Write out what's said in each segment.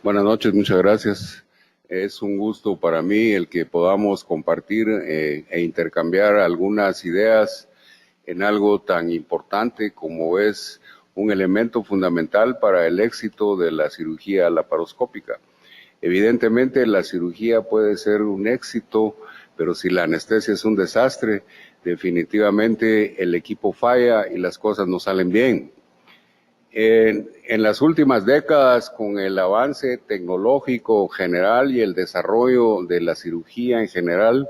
Buenas noches, muchas gracias. Es un gusto para mí el que podamos compartir e intercambiar algunas ideas en algo tan importante como es un elemento fundamental para el éxito de la cirugía laparoscópica. Evidentemente, la cirugía puede ser un éxito, pero si la anestesia es un desastre, definitivamente el equipo falla y las cosas no salen bien. En las últimas décadas, con el avance tecnológico general y el desarrollo de la cirugía en general,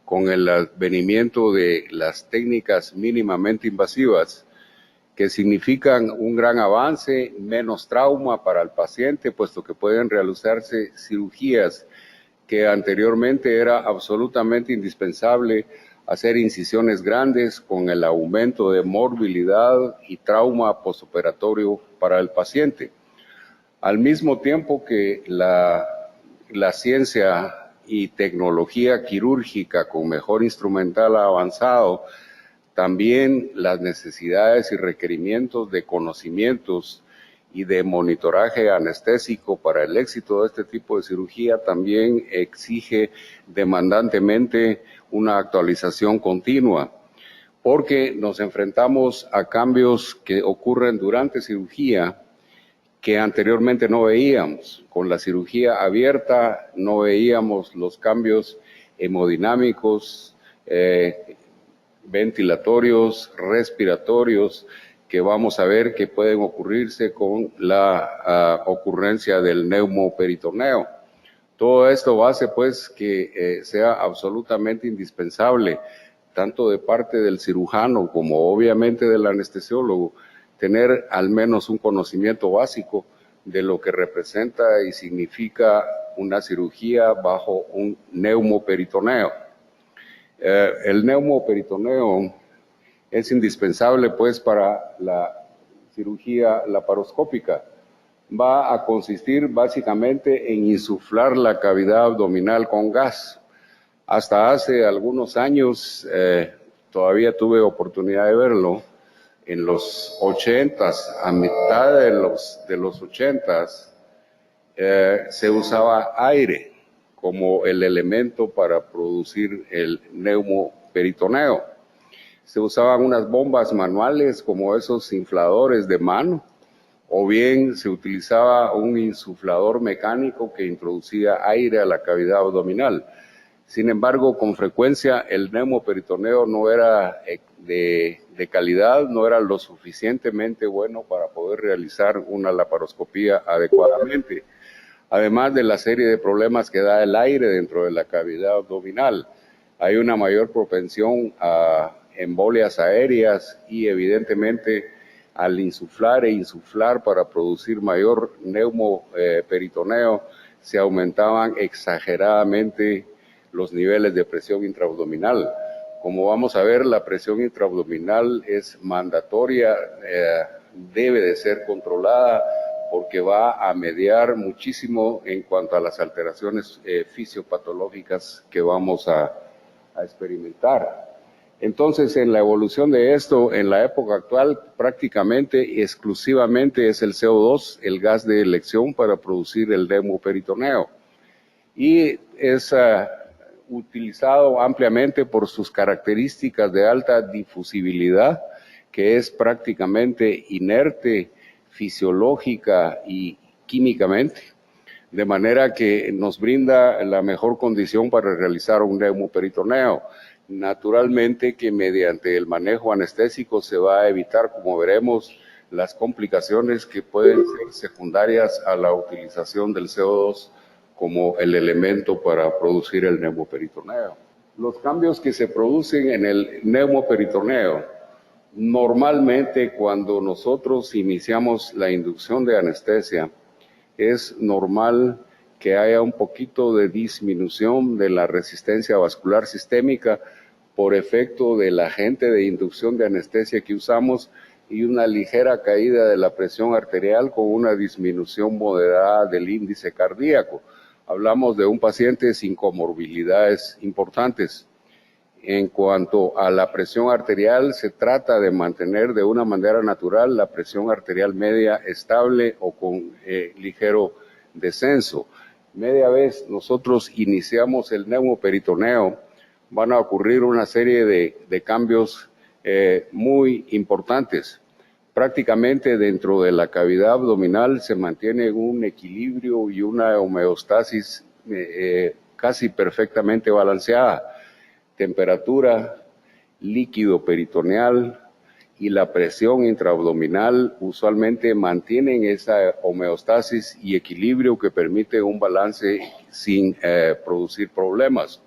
con el advenimiento de las técnicas mínimamente invasivas, que significan un gran avance, menos trauma para el paciente, puesto que pueden realizarse cirugías que anteriormente era absolutamente indispensable hacer incisiones grandes con el aumento de morbilidad y trauma postoperatorio para el paciente. Al mismo tiempo que la ciencia y tecnología quirúrgica con mejor instrumental ha avanzado, también las necesidades y requerimientos de conocimientos y de monitoraje anestésico para el éxito de este tipo de cirugía también exige demandantemente una actualización continua, porque nos enfrentamos a cambios que ocurren durante cirugía que anteriormente no veíamos. Con la cirugía abierta no veíamos los cambios hemodinámicos, ventilatorios, respiratorios, que vamos a ver que pueden ocurrirse con la ocurrencia del neumoperitoneo. Todo esto hace pues que sea absolutamente indispensable, tanto de parte del cirujano como obviamente del anestesiólogo, tener al menos un conocimiento básico de lo que representa y significa una cirugía bajo un neumoperitoneo. El neumoperitoneo es indispensable pues para la cirugía laparoscópica. Va a consistir básicamente en insuflar la cavidad abdominal con gas. Hasta hace algunos años, todavía tuve oportunidad de verlo, en los 80s, a mitad de los 80s, se usaba aire como el elemento para producir el neumoperitoneo. Se usaban unas bombas manuales como esos infladores de mano, o bien se utilizaba un insuflador mecánico que introducía aire a la cavidad abdominal. Sin embargo, con frecuencia el neumoperitoneo no era de calidad, no era lo suficientemente bueno para poder realizar una laparoscopía adecuadamente, además de la serie de problemas que da el aire dentro de la cavidad abdominal. Hay una mayor propensión a embolias aéreas y evidentemente al insuflar e insuflar para producir mayor neumoperitoneo se aumentaban exageradamente los niveles de presión intraabdominal. Como vamos a ver, la presión intraabdominal es mandatoria, debe de ser controlada porque va a mediar muchísimo en cuanto a las alteraciones fisiopatológicas que vamos a experimentar. Entonces, en la evolución de esto, en la época actual, prácticamente y exclusivamente es el CO2, el gas de elección para producir el neumoperitoneo. Y es utilizado ampliamente por sus características de alta difusibilidad, que es prácticamente inerte, fisiológica y químicamente, de manera que nos brinda la mejor condición para realizar un neumoperitoneo. Naturalmente que mediante el manejo anestésico se va a evitar, como veremos, las complicaciones que pueden ser secundarias a la utilización del CO2 como el elemento para producir el neumoperitoneo. Los cambios que se producen en el neumoperitoneo, normalmente cuando nosotros iniciamos la inducción de anestesia, es normal que haya un poquito de disminución de la resistencia vascular sistémica por efecto del agente de inducción de anestesia que usamos y una ligera caída de la presión arterial con una disminución moderada del índice cardíaco. Hablamos de un paciente sin comorbilidades importantes. En cuanto a la presión arterial, se trata de mantener de una manera natural la presión arterial media estable o con ligero descenso. Media vez nosotros iniciamos el neumoperitoneo, van a ocurrir una serie de cambios muy importantes. Prácticamente dentro de la cavidad abdominal se mantiene un equilibrio y una homeostasis casi perfectamente balanceada. Temperatura, líquido peritoneal y la presión intraabdominal usualmente mantienen esa homeostasis y equilibrio que permite un balance sin producir problemas.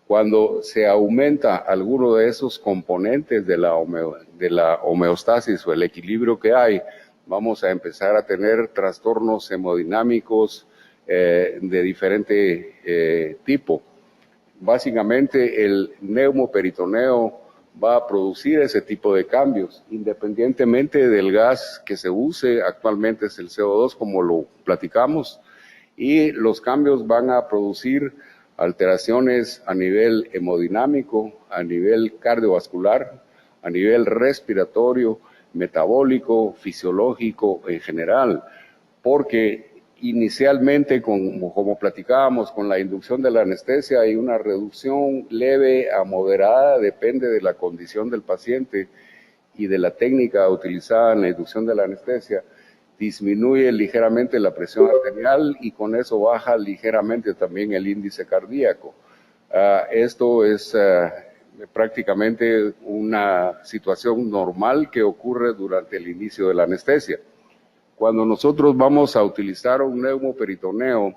Cuando se aumenta alguno de esos componentes de la homeostasis o el equilibrio que hay, vamos a empezar a tener trastornos hemodinámicos de diferente tipo. Básicamente el neumoperitoneo va a producir ese tipo de cambios, independientemente del gas que se use, actualmente es el CO2 como lo platicamos, y los cambios van a producir alteraciones a nivel hemodinámico, a nivel cardiovascular, a nivel respiratorio, metabólico, fisiológico en general, porque inicialmente, como platicábamos, con la inducción de la anestesia hay una reducción leve a moderada, depende de la condición del paciente y de la técnica utilizada en la inducción de la anestesia, disminuye ligeramente la presión arterial y con eso baja ligeramente también el índice cardíaco. Esto es prácticamente una situación normal que ocurre durante el inicio de la anestesia. Cuando nosotros vamos a utilizar un neumoperitoneo,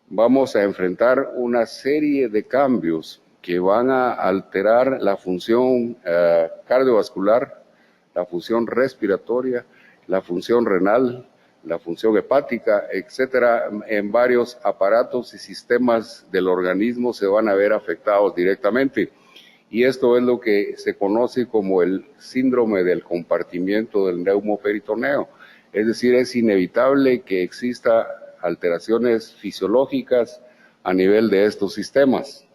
vamos a enfrentar una serie de cambios que van a alterar la función cardiovascular, la función respiratoria, la función renal, la función hepática, etcétera. En varios aparatos y sistemas del organismo se van a ver afectados directamente. Y esto es lo que se conoce como el síndrome del compartimiento del neumoperitoneo. Es decir, es inevitable que exista alteraciones fisiológicas a nivel de estos sistemas.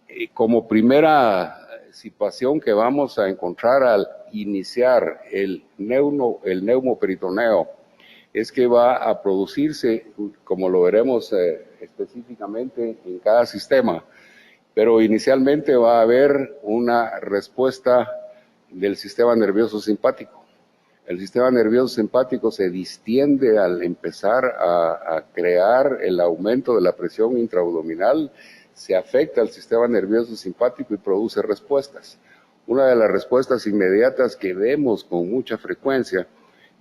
Y como primera situación que vamos a encontrar al iniciar el neumoperitoneo es que va a producirse, como lo veremos específicamente en cada sistema, pero inicialmente va a haber una respuesta del sistema nervioso simpático. El sistema nervioso simpático se distiende al empezar a crear el aumento de la presión intraabdominal, se afecta al sistema nervioso simpático y produce respuestas. Una de las respuestas inmediatas que vemos con mucha frecuencia,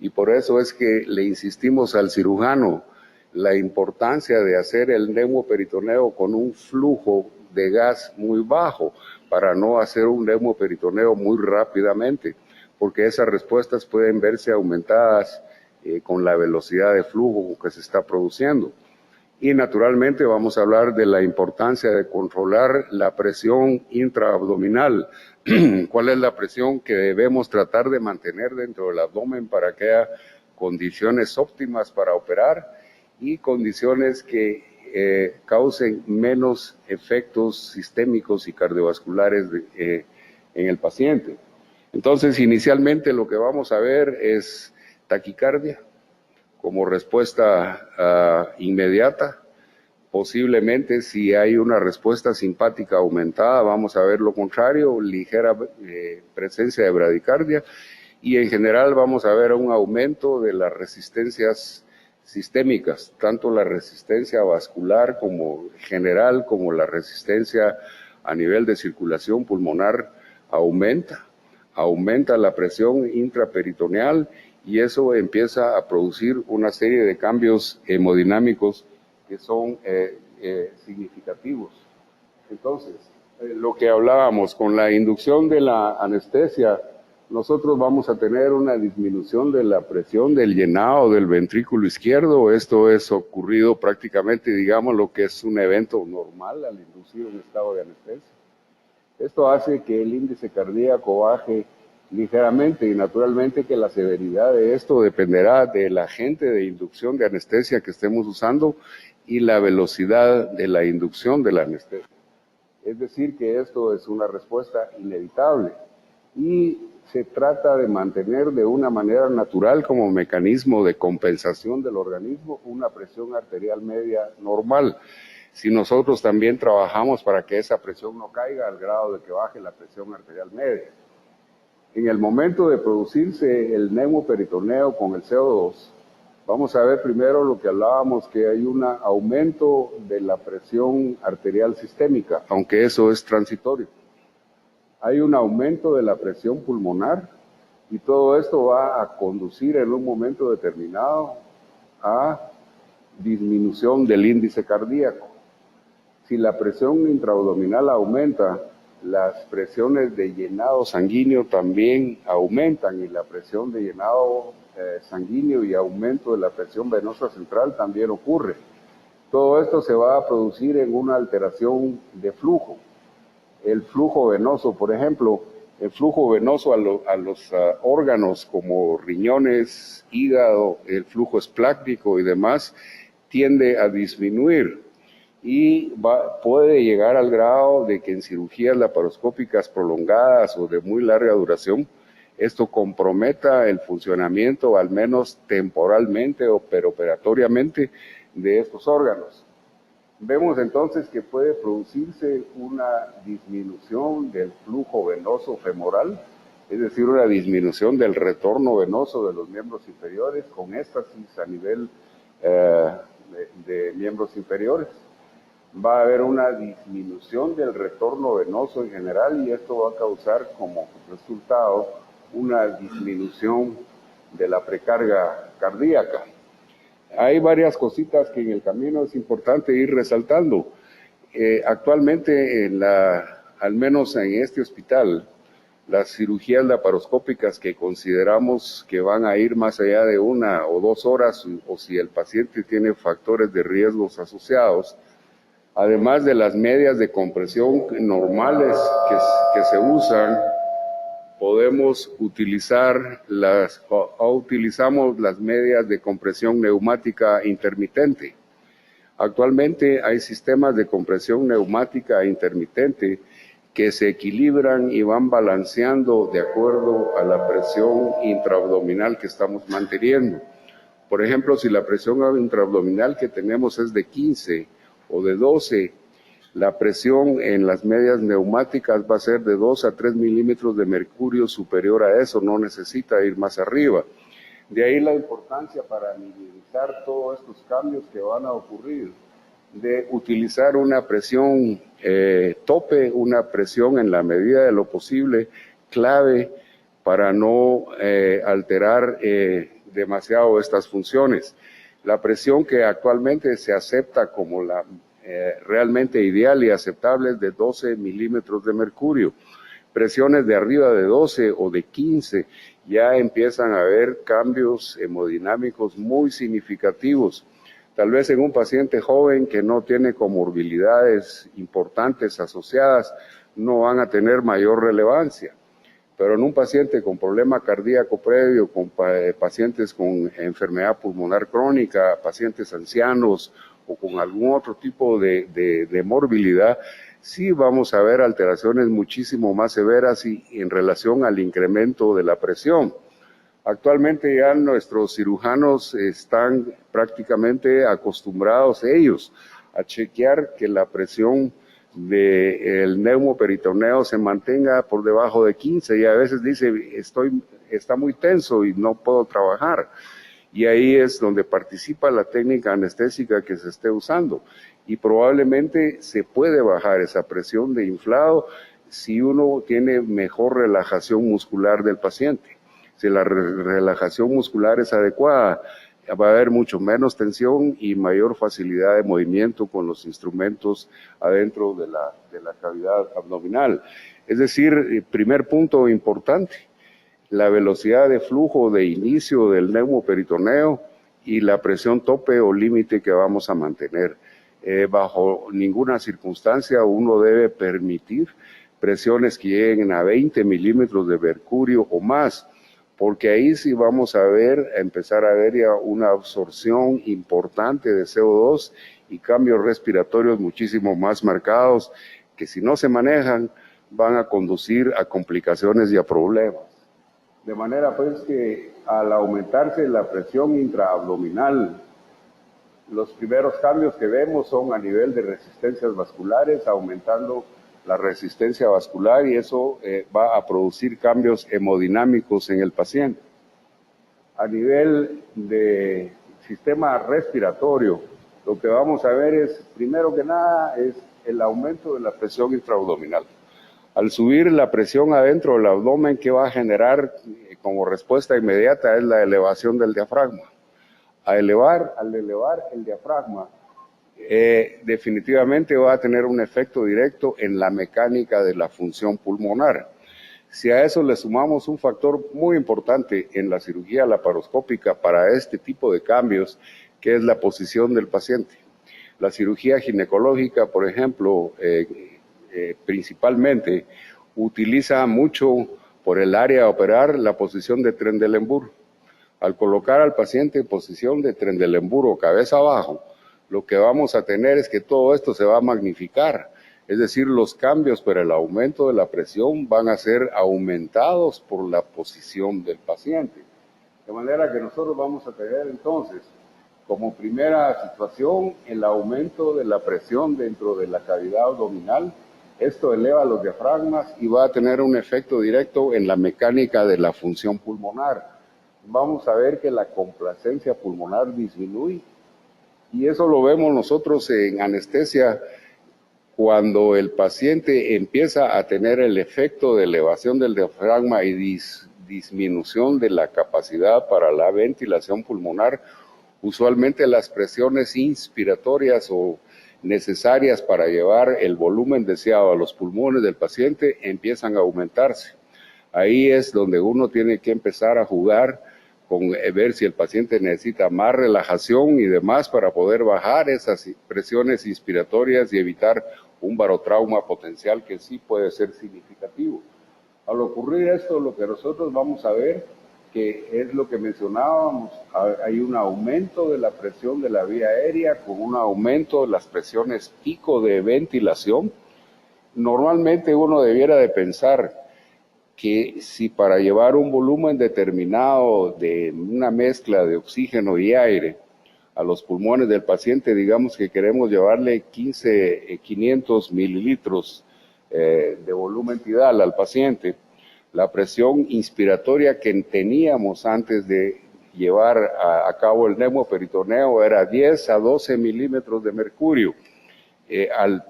y por eso es que le insistimos al cirujano la importancia de hacer el neumoperitoneo con un flujo de gas muy bajo para no hacer un neumoperitoneo muy rápidamente, porque esas respuestas pueden verse aumentadas con la velocidad de flujo que se está produciendo. Y naturalmente vamos a hablar de la importancia de controlar la presión intraabdominal. ¿Cuál es la presión que debemos tratar de mantener dentro del abdomen para que haya condiciones óptimas para operar y condiciones que causen menos efectos sistémicos y cardiovasculares en el paciente? Entonces, inicialmente lo que vamos a ver es taquicardia como respuesta inmediata. Posiblemente, si hay una respuesta simpática aumentada, vamos a ver lo contrario, ligera presencia de bradicardia, y en general vamos a ver un aumento de las resistencias sistémicas, tanto la resistencia vascular como general, como la resistencia a nivel de circulación pulmonar aumenta la presión intraperitoneal y eso empieza a producir una serie de cambios hemodinámicos que son significativos. Entonces, lo que hablábamos, con la inducción de la anestesia, nosotros vamos a tener una disminución de la presión del llenado del ventrículo izquierdo. Esto es ocurrido prácticamente, digamos, lo que es un evento normal al inducir un estado de anestesia. Esto hace que el índice cardíaco baje ligeramente y naturalmente que la severidad de esto dependerá del agente de inducción de anestesia que estemos usando y la velocidad de la inducción de la anestesia. Es decir, que esto es una respuesta inevitable. y se trata de mantener de una manera natural como mecanismo de compensación del organismo una presión arterial media normal. Si nosotros también trabajamos para que esa presión no caiga al grado de que baje la presión arterial media. En el momento de producirse el neumoperitoneo con el CO2, vamos a ver primero lo que hablábamos, que hay un aumento de la presión arterial sistémica, aunque eso es transitorio. Hay un aumento de la presión pulmonar y todo esto va a conducir en un momento determinado a disminución del índice cardíaco. Si la presión intraabdominal aumenta, las presiones de llenado sanguíneo también aumentan y la presión de llenado sanguíneo y aumento de la presión venosa central también ocurre. Todo esto se va a producir en una alteración de flujo. El flujo venoso, por ejemplo, el flujo venoso a los órganos como riñones, hígado, el flujo esplácnico y demás, tiende a disminuir y puede llegar al grado de que en cirugías laparoscópicas prolongadas o de muy larga duración, esto comprometa el funcionamiento, al menos temporalmente o peroperatoriamente, de estos órganos. Vemos entonces que puede producirse una disminución del flujo venoso femoral, es decir, una disminución del retorno venoso de los miembros inferiores con éstasis a nivel de miembros inferiores. Va a haber una disminución del retorno venoso en general y esto va a causar como resultado una disminución de la precarga cardíaca. Hay varias cositas que en el camino es importante ir resaltando. Actualmente, al menos en este hospital, las cirugías laparoscópicas que consideramos que van a ir más allá de 1 o 2 horas, o si el paciente tiene factores de riesgos asociados, además de las medias de compresión normales que se usan, podemos utilizar utilizamos las medias de compresión neumática intermitente. Actualmente hay sistemas de compresión neumática intermitente que se equilibran y van balanceando de acuerdo a la presión intraabdominal que estamos manteniendo. Por ejemplo, si la presión intraabdominal que tenemos es de 15 o de 12, la presión en las medias neumáticas va a ser de 2 a 3 milímetros de mercurio superior a eso, no necesita ir más arriba. De ahí la importancia para minimizar todos estos cambios que van a ocurrir, de utilizar una presión tope, una presión en la medida de lo posible, clave para no alterar demasiado estas funciones. La presión que actualmente se acepta como la realmente ideal y aceptable es de 12 milímetros de mercurio. Presiones de arriba de 12 o de 15 ya empiezan a haber cambios hemodinámicos muy significativos. Tal vez en un paciente joven que no tiene comorbilidades importantes asociadas, no van a tener mayor relevancia. Pero en un paciente con problema cardíaco previo, con pacientes con enfermedad pulmonar crónica, pacientes ancianos o con algún otro tipo de morbilidad, sí vamos a ver alteraciones muchísimo más severas y en relación al incremento de la presión. Actualmente ya nuestros cirujanos están prácticamente acostumbrados ellos a chequear que la presión del neumoperitoneo se mantenga por debajo de 15 y a veces dice, está muy tenso y no puedo trabajar. Y ahí es donde participa la técnica anestésica que se esté usando. Y probablemente se puede bajar esa presión de inflado si uno tiene mejor relajación muscular del paciente. Si la relajación muscular es adecuada, va a haber mucho menos tensión y mayor facilidad de movimiento con los instrumentos adentro de la cavidad abdominal. Es decir, primer punto importante, la velocidad de flujo de inicio del neumoperitoneo y la presión tope o límite que vamos a mantener. Bajo ninguna circunstancia uno debe permitir presiones que lleguen a 20 milímetros de mercurio o más, porque ahí sí vamos a empezar a ver ya una absorción importante de CO2 y cambios respiratorios muchísimo más marcados que si no se manejan van a conducir a complicaciones y a problemas. De manera pues que al aumentarse la presión intraabdominal, los primeros cambios que vemos son a nivel de resistencias vasculares, aumentando la resistencia vascular, y eso va a producir cambios hemodinámicos en el paciente. A nivel de sistema respiratorio, lo que vamos a ver es, primero que nada, es el aumento de la presión intraabdominal. Al subir la presión adentro del abdomen, ¿qué va a generar como respuesta inmediata? Es la elevación del diafragma. Al elevar el diafragma, definitivamente va a tener un efecto directo en la mecánica de la función pulmonar. Si a eso le sumamos un factor muy importante en la cirugía laparoscópica para este tipo de cambios, que es la posición del paciente. La cirugía ginecológica, por ejemplo, principalmente, utiliza mucho por el área a operar la posición de Trendelenburg. Al colocar al paciente en posición de Trendelenburg o cabeza abajo, lo que vamos a tener es que todo esto se va a magnificar. Es decir, los cambios para el aumento de la presión van a ser aumentados por la posición del paciente. De manera que nosotros vamos a tener entonces, como primera situación, el aumento de la presión dentro de la cavidad abdominal. Esto eleva los diafragmas y va a tener un efecto directo en la mecánica de la función pulmonar. Vamos a ver que la complacencia pulmonar disminuye, y eso lo vemos nosotros en anestesia cuando el paciente empieza a tener el efecto de elevación del diafragma y disminución de la capacidad para la ventilación pulmonar. Usualmente las presiones inspiratorias o necesarias para llevar el volumen deseado a los pulmones del paciente empiezan a aumentarse. Ahí es donde uno tiene que empezar a jugar con ver si el paciente necesita más relajación y demás para poder bajar esas presiones inspiratorias y evitar un barotrauma potencial que sí puede ser significativo. Al ocurrir esto, lo que nosotros vamos a ver, que es lo que mencionábamos, hay un aumento de la presión de la vía aérea con un aumento de las presiones pico de ventilación. Normalmente uno debiera de pensar que si para llevar un volumen determinado de una mezcla de oxígeno y aire a los pulmones del paciente, digamos que queremos llevarle 500 mililitros de volumen tidal al paciente, la presión inspiratoria que teníamos antes de llevar a cabo el neumoperitoneo era 10 a 12 milímetros de mercurio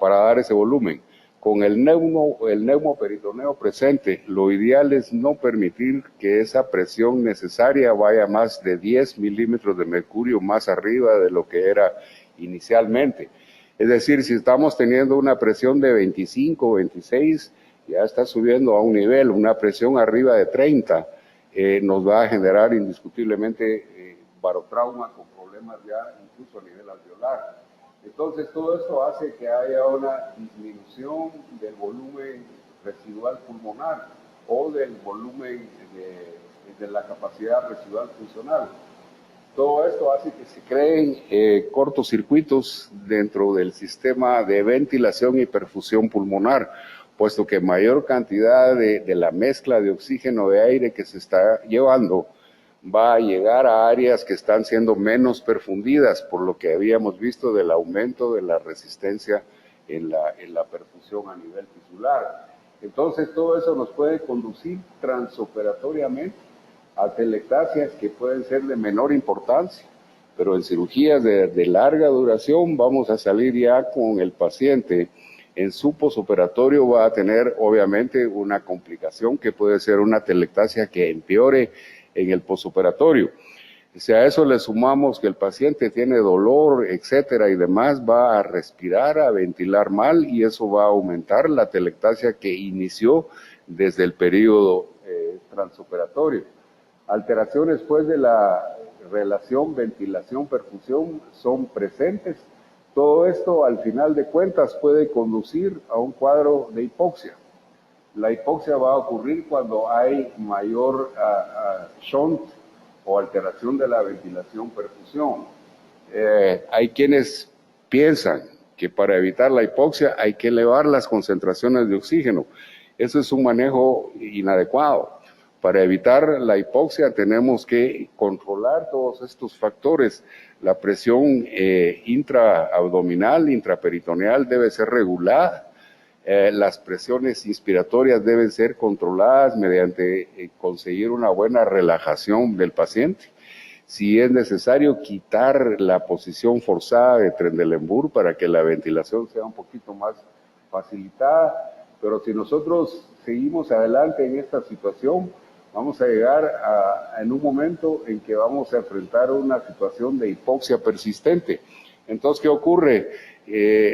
para dar ese volumen. Con el neumoperitoneo presente, lo ideal es no permitir que esa presión necesaria vaya más de 10 milímetros de mercurio más arriba de lo que era inicialmente. Es decir, si estamos teniendo una presión de 25 o 26, ya está subiendo a un nivel, una presión arriba de 30, nos va a generar indiscutiblemente barotrauma con problemas ya incluso a nivel alveolar. Entonces, todo esto hace que haya una disminución del volumen residual pulmonar o del volumen de la capacidad residual funcional. Todo esto hace que se creen cortocircuitos dentro del sistema de ventilación y perfusión pulmonar, puesto que mayor cantidad de la mezcla de oxígeno de aire que se está llevando va a llegar a áreas que están siendo menos perfundidas, por lo que habíamos visto del aumento de la resistencia en la perfusión a nivel tisular. Entonces, todo eso nos puede conducir transoperatoriamente a telectasias que pueden ser de menor importancia, pero en cirugías de larga duración vamos a salir ya con el paciente en su posoperatorio, va a tener obviamente una complicación que puede ser una telectasia que empeore en el posoperatorio. Si a eso le sumamos que el paciente tiene dolor, etcétera y demás, va a respirar, a ventilar mal, y eso va a aumentar la telectasia que inició desde el periodo transoperatorio. Alteraciones pues de la relación ventilación-perfusión son presentes. Todo esto al final de cuentas puede conducir a un cuadro de hipoxia. La hipoxia va a ocurrir cuando hay mayor shunt o alteración de la ventilación-perfusión. Hay quienes piensan que para evitar la hipoxia hay que elevar las concentraciones de oxígeno, Eso es un manejo inadecuado. Para evitar la hipoxia tenemos que controlar todos estos factores. La presión intraabdominal, intraperitoneal debe ser regulada. Las presiones inspiratorias deben ser controladas mediante conseguir una buena relajación del paciente. Si es necesario, quitar la posición forzada de Trendelenburg para que la ventilación sea un poquito más facilitada. Pero si nosotros seguimos adelante en esta situación, vamos a llegar en un momento en que vamos a enfrentar una situación de hipoxia persistente. Entonces, ¿qué ocurre?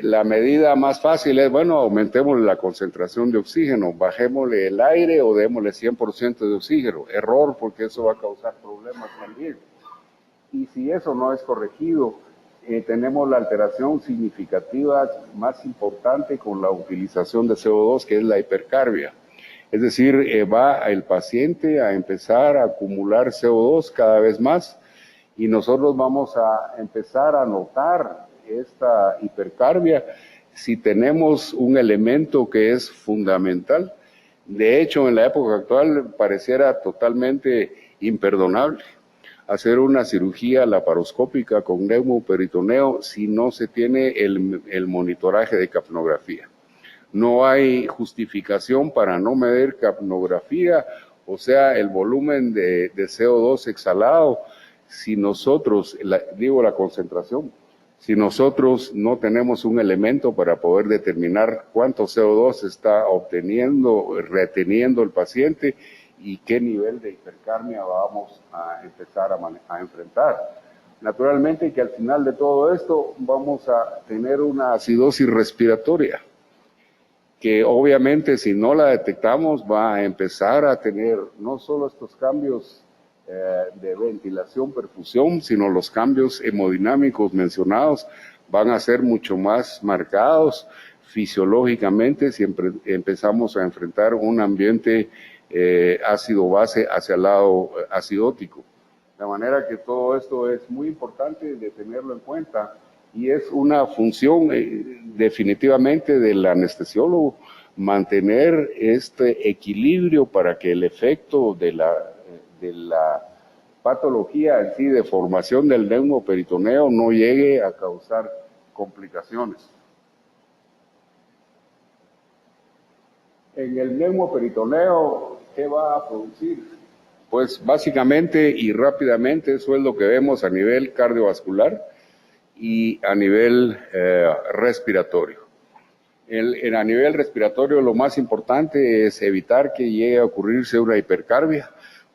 La medida más fácil es, bueno, aumentémosle la concentración de oxígeno, bajémosle el aire o démosle 100% de oxígeno. Error, porque eso va a causar problemas también. Y si eso no es corregido, tenemos la alteración significativa más importante con la utilización de CO2, que es la hipercarbia. Es decir, va el paciente a empezar a acumular CO2 cada vez más y nosotros vamos a empezar a notar esta hipercarbia si tenemos un elemento que es fundamental. De hecho, en la época actual pareciera totalmente imperdonable hacer una cirugía laparoscópica con neumoperitoneo si no se tiene el monitoraje de capnografía. No hay justificación para no medir capnografía, o sea, el volumen de CO2 exhalado, si nosotros, la concentración, si nosotros no tenemos un elemento para poder determinar cuánto CO2 está obteniendo, reteniendo el paciente y qué nivel de hipercarbia vamos a empezar a enfrentar. Naturalmente que al final de todo esto vamos a tener una acidosis respiratoria, que obviamente si no la detectamos va a empezar a tener no solo estos cambios de ventilación, perfusión, sino los cambios hemodinámicos mencionados van a ser mucho más marcados fisiológicamente si empezamos a enfrentar un ambiente ácido-base hacia el lado acidótico. De manera que todo esto es muy importante de tenerlo en cuenta y es una función definitivamente del anestesiólogo mantener este equilibrio para que el efecto de la patología en sí de formación del neumoperitoneo no llegue a causar complicaciones. En el neumoperitoneo, ¿qué va a producir? Pues básicamente y rápidamente eso es lo que vemos a nivel cardiovascular y a nivel respiratorio. A nivel respiratorio lo más importante es evitar que llegue a ocurrirse una hipercarbia,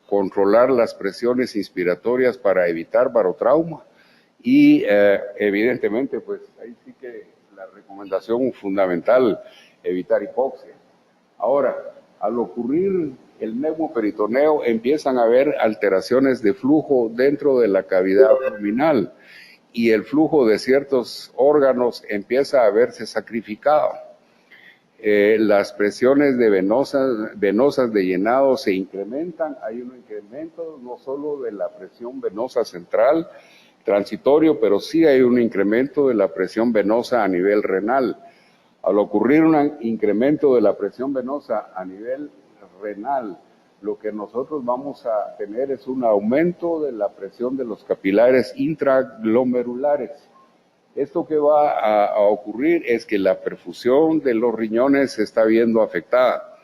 controlar las presiones inspiratorias para evitar barotrauma y evidentemente pues ahí sí que la recomendación fundamental, evitar hipoxia. Ahora, al ocurrir el neumoperitoneo empiezan a haber alteraciones de flujo dentro de la cavidad abdominal y el flujo de ciertos órganos empieza a verse sacrificado. Las presiones de venosas de llenado se incrementan, hay un incremento no solo de la presión venosa central, transitorio, pero sí hay un incremento de la presión venosa a nivel renal. Al ocurrir un incremento de la presión venosa a nivel renal, lo que nosotros vamos a tener es un aumento de la presión de los capilares intraglomerulares. Esto que va a ocurrir es que la perfusión de los riñones se está viendo afectada.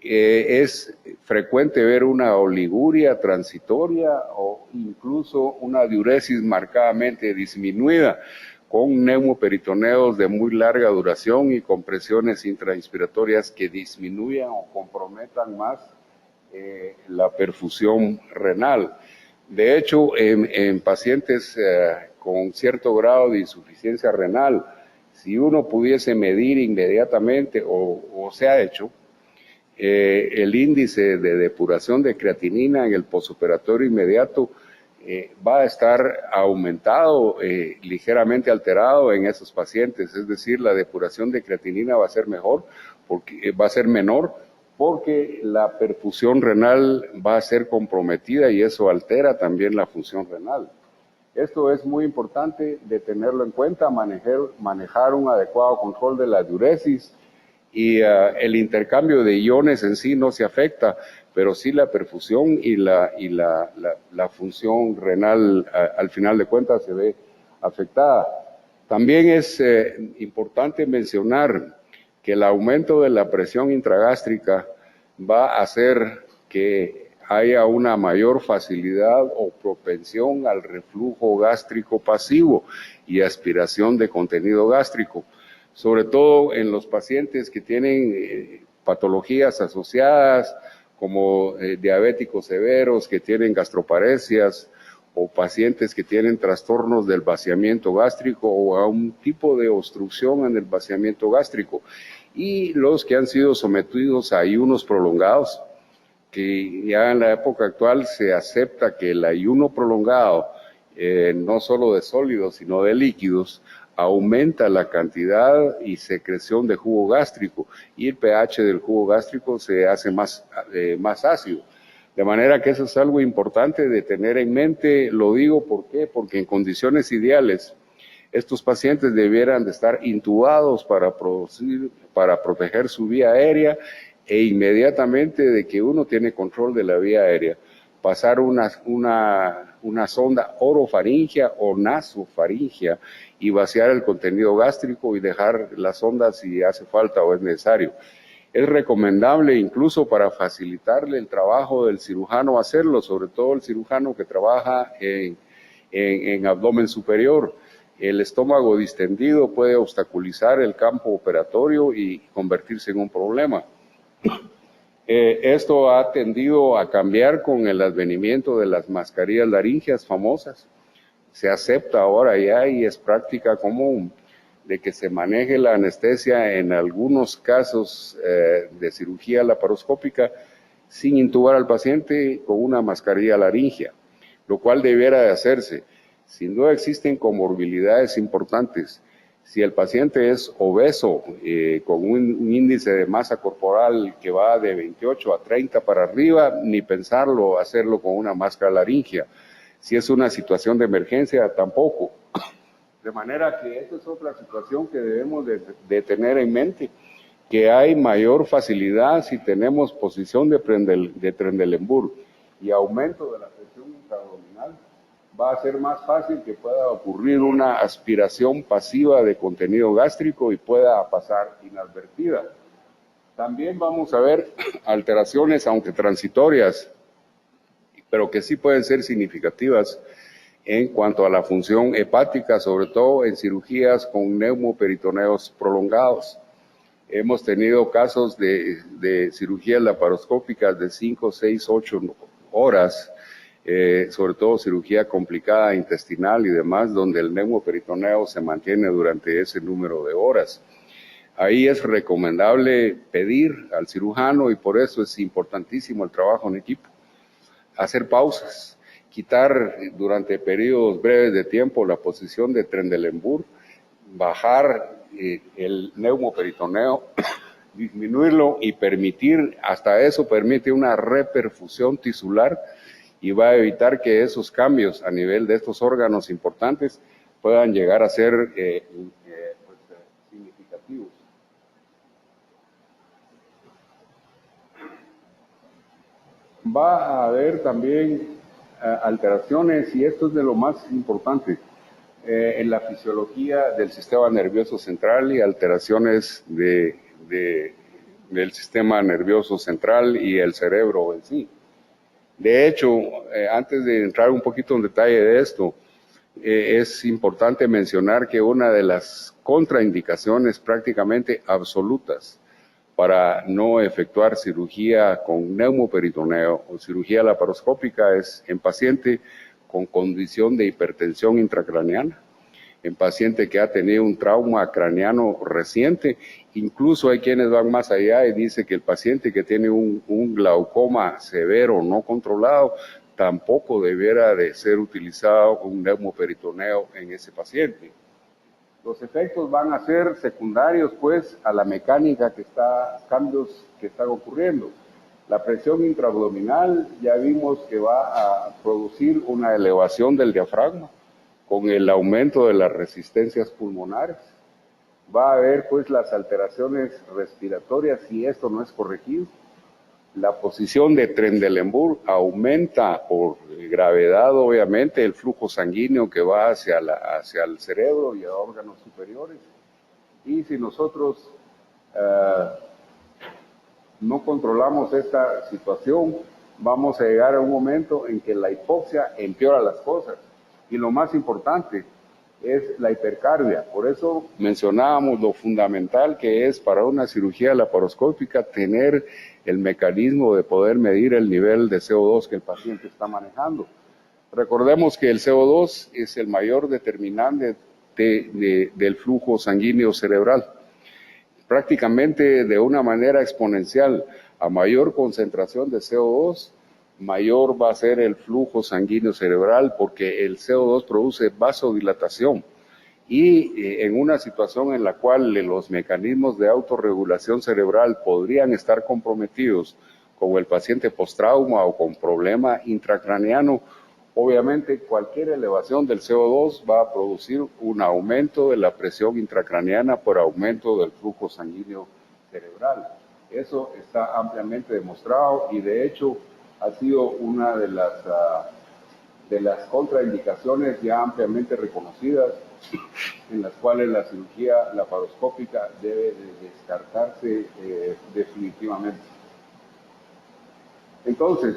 Es frecuente ver una oliguria transitoria o incluso una diuresis marcadamente disminuida, con neumoperitoneos de muy larga duración y con presiones intrainspiratorias que disminuyan o comprometan más la perfusión renal. De hecho, en pacientes con cierto grado de insuficiencia renal, si uno pudiese medir inmediatamente, o se ha hecho, el índice de depuración de creatinina en el posoperatorio inmediato va a estar aumentado, ligeramente alterado en esos pacientes, es decir, la depuración de creatinina va a ser mejor, porque va a ser menor, porque la perfusión renal va a ser comprometida y eso altera también la función renal. Esto es muy importante de tenerlo en cuenta, manejar un adecuado control de la diuresis y el intercambio de iones en sí no se afecta, pero sí la perfusión y la función renal al final de cuentas se ve afectada. También es importante mencionar que el aumento de la presión intragástrica va a hacer que haya una mayor facilidad o propensión al reflujo gástrico pasivo y aspiración de contenido gástrico, sobre todo en los pacientes que tienen patologías asociadas como diabéticos severos, que tienen gastroparesias, o pacientes que tienen trastornos del vaciamiento gástrico o a un tipo de obstrucción en el vaciamiento gástrico, y los que han sido sometidos a ayunos prolongados, que ya en la época actual se acepta que el ayuno prolongado, no solo de sólidos, sino de líquidos, aumenta la cantidad y secreción de jugo gástrico, y el pH del jugo gástrico se hace más ácido. De manera que eso es algo importante de tener en mente. Lo digo, ¿por qué? Porque en condiciones ideales, estos pacientes debieran de estar intubados para proteger su vía aérea, e inmediatamente de que uno tiene control de la vía aérea, pasar una sonda orofaringia o nasofaringia y vaciar el contenido gástrico y dejar la sonda si hace falta o es necesario. Es recomendable incluso para facilitarle el trabajo del cirujano hacerlo, sobre todo el cirujano que trabaja en abdomen superior. El estómago distendido puede obstaculizar el campo operatorio y convertirse en un problema. Esto ha tendido a cambiar con el advenimiento de las mascarillas laringeas famosas. Se acepta ahora ya y es práctica común de que se maneje la anestesia en algunos casos de cirugía laparoscópica sin intubar al paciente con una mascarilla laringea, lo cual debiera de hacerse. Sin duda existen comorbilidades importantes. Si el paciente es obeso, con un índice de masa corporal que va de 28 a 30 para arriba, ni pensarlo, hacerlo con una máscara laringea. Si es una situación de emergencia, tampoco. De manera que esta es otra situación que debemos de tener en mente, que hay mayor facilidad si tenemos posición de Trendelenburg y aumento de la presión intraabdominal. Va a ser más fácil que pueda ocurrir una aspiración pasiva de contenido gástrico y pueda pasar inadvertida. También vamos a ver alteraciones, aunque transitorias, pero que sí pueden ser significativas en cuanto a la función hepática, sobre todo en cirugías con neumoperitoneos prolongados. Hemos tenido casos de cirugías laparoscópicas de 5, 6, 8 horas, sobre todo cirugía complicada intestinal y demás, donde el neumoperitoneo se mantiene durante ese número de horas. Ahí es recomendable pedir al cirujano, y por eso es importantísimo el trabajo en equipo, hacer pausas, quitar durante periodos breves de tiempo la posición de Trendelenburg, bajar el neumoperitoneo, disminuirlo y permitir, hasta eso permite una reperfusión tisular y va a evitar que esos cambios a nivel de estos órganos importantes puedan llegar a ser significativos. Va a haber también alteraciones, y esto es de lo más importante, en la fisiología del sistema nervioso central y alteraciones del sistema nervioso central y el cerebro en sí. De hecho, antes de entrar un poquito en detalle de esto, es importante mencionar que una de las contraindicaciones prácticamente absolutas para no efectuar cirugía con neumoperitoneo o cirugía laparoscópica es en paciente con condición de hipertensión intracraneana, en paciente que ha tenido un trauma craneano reciente. Incluso hay quienes van más allá y dicen que el paciente que tiene un glaucoma severo no controlado tampoco debiera de ser utilizado un neumoperitoneo en ese paciente. Los efectos van a ser secundarios, pues, a la mecánica cambios que están ocurriendo. La presión intraabdominal ya vimos que va a producir una elevación del diafragma con el aumento de las resistencias pulmonares. va a haber pues las alteraciones respiratorias si esto no es corregido. La posición de Trendelenburg aumenta por gravedad, obviamente, el flujo sanguíneo que va hacia el cerebro y a órganos superiores. Y si nosotros no controlamos esta situación, vamos a llegar a un momento en que la hipoxia empeora las cosas. Y lo más importante es la hipercarbia. Por eso mencionábamos lo fundamental que es para una cirugía laparoscópica tener el mecanismo de poder medir el nivel de CO2 que el paciente está manejando. Recordemos que el CO2 es el mayor determinante del flujo sanguíneo cerebral. Prácticamente de una manera exponencial, a mayor concentración de CO2, mayor va a ser el flujo sanguíneo cerebral, porque el CO2 produce vasodilatación. Y en una situación en la cual los mecanismos de autorregulación cerebral podrían estar comprometidos con el paciente postrauma o con problema intracraneano, obviamente cualquier elevación del CO2 va a producir un aumento de la presión intracraneana por aumento del flujo sanguíneo cerebral. Eso está ampliamente demostrado y de hecho ha sido una de las contraindicaciones ya ampliamente reconocidas, en las cuales la cirugía laparoscópica debe de descartarse definitivamente. Entonces,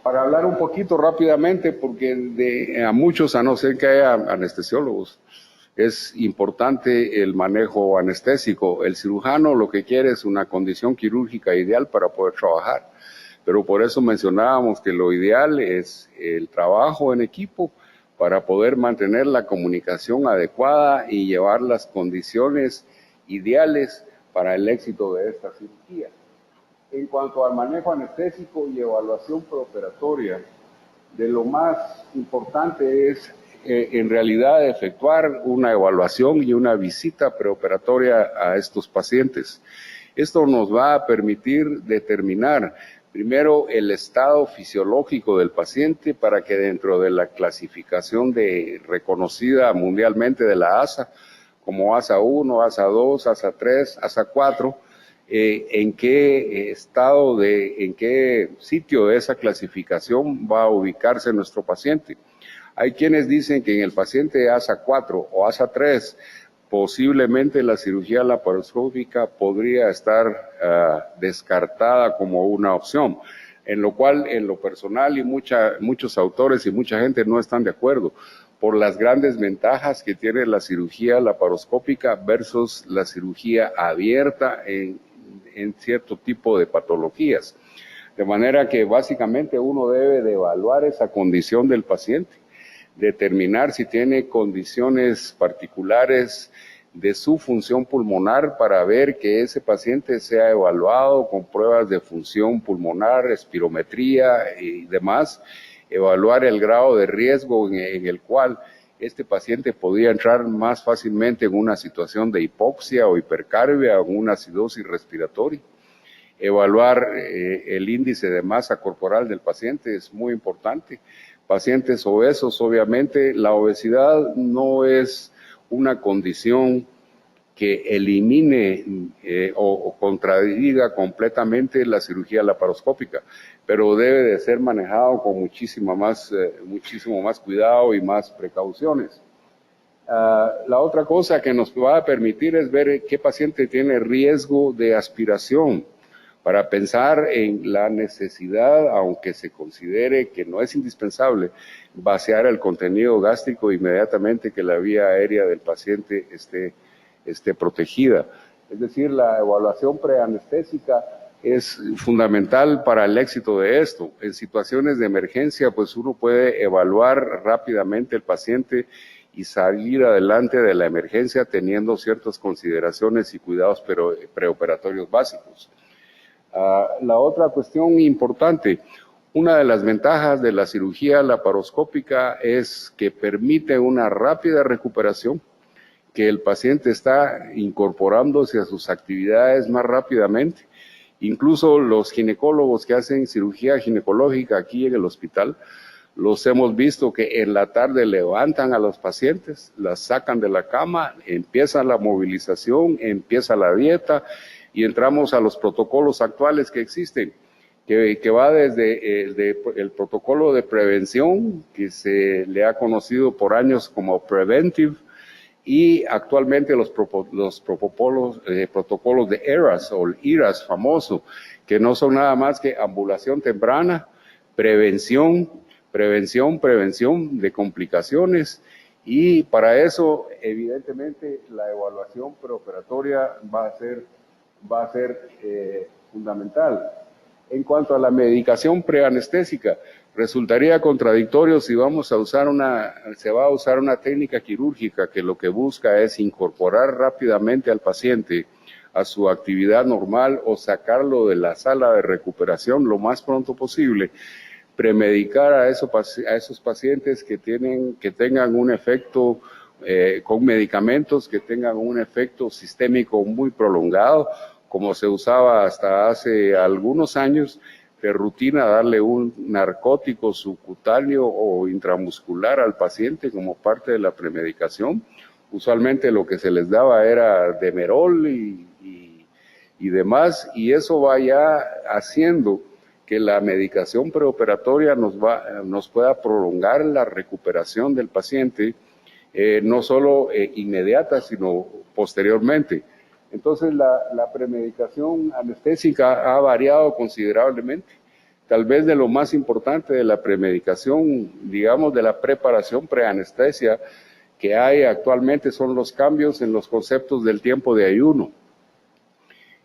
para hablar un poquito rápidamente, porque a muchos, a no ser que haya anestesiólogos, es importante el manejo anestésico. El cirujano lo que quiere es una condición quirúrgica ideal para poder trabajar. Pero por eso mencionábamos que lo ideal es el trabajo en equipo para poder mantener la comunicación adecuada y llevar las condiciones ideales para el éxito de esta cirugía. En cuanto al manejo anestésico y evaluación preoperatoria, de lo más importante es en realidad efectuar una evaluación y una visita preoperatoria a estos pacientes. Esto nos va a permitir determinar primero el estado fisiológico del paciente para que dentro de la clasificación reconocida mundialmente de la ASA, como ASA 1, ASA 2, ASA 3, ASA 4, en qué en qué sitio de esa clasificación va a ubicarse nuestro paciente. Hay quienes dicen que en el paciente ASA 4 o ASA 3 posiblemente la cirugía laparoscópica podría estar descartada como una opción, en lo cual en lo personal y muchos autores y mucha gente no están de acuerdo por las grandes ventajas que tiene la cirugía laparoscópica versus la cirugía abierta en cierto tipo de patologías. De manera que básicamente uno debe de evaluar esa condición del paciente, determinar si tiene condiciones particulares de su función pulmonar para ver que ese paciente sea evaluado con pruebas de función pulmonar, espirometría y demás, evaluar el grado de riesgo en el cual este paciente podría entrar más fácilmente en una situación de hipoxia o hipercarbia o una acidosis respiratoria. Evaluar el índice de masa corporal del paciente es muy importante. Pacientes obesos, obviamente, la obesidad no es una condición que elimine o contradiga completamente la cirugía laparoscópica, pero debe de ser manejado con muchísimo más cuidado y más precauciones. La otra cosa que nos va a permitir es ver qué paciente tiene riesgo de aspiración, para pensar en la necesidad, aunque se considere que no es indispensable, vaciar el contenido gástrico inmediatamente que la vía aérea del paciente esté protegida. Es decir, la evaluación preanestésica es fundamental para el éxito de esto. En situaciones de emergencia, pues uno puede evaluar rápidamente el paciente y salir adelante de la emergencia teniendo ciertas consideraciones y cuidados preoperatorios básicos. La otra cuestión importante, una de las ventajas de la cirugía laparoscópica es que permite una rápida recuperación, que el paciente está incorporándose a sus actividades más rápidamente. Incluso los ginecólogos que hacen cirugía ginecológica aquí en el hospital, los hemos visto que en la tarde levantan a los pacientes, las sacan de la cama, empieza la movilización, empieza la dieta y entramos a los protocolos actuales que existen, que va desde el protocolo de prevención, que se le ha conocido por años como Preventive, y actualmente los protocolos de ERAS o el IRAS famoso, que no son nada más que ambulación temprana, prevención de complicaciones, y para eso evidentemente la evaluación preoperatoria va a ser fundamental. En cuanto a la medicación preanestésica, resultaría contradictorio si se va a usar una técnica quirúrgica que lo que busca es incorporar rápidamente al paciente a su actividad normal o sacarlo de la sala de recuperación lo más pronto posible, premedicar a esos pacientes que tengan un efecto con medicamentos, que tengan un efecto sistémico muy prolongado, como se usaba hasta hace algunos años, de rutina, darle un narcótico subcutáneo o intramuscular al paciente como parte de la premedicación. Usualmente lo que se les daba era Demerol y demás, y eso va ya haciendo que la medicación preoperatoria nos pueda prolongar la recuperación del paciente, no solo inmediata, sino posteriormente. Entonces la premedicación anestésica ha variado considerablemente. Tal vez de lo más importante de la premedicación, digamos de la preparación preanestesia que hay actualmente, son los cambios en los conceptos del tiempo de ayuno.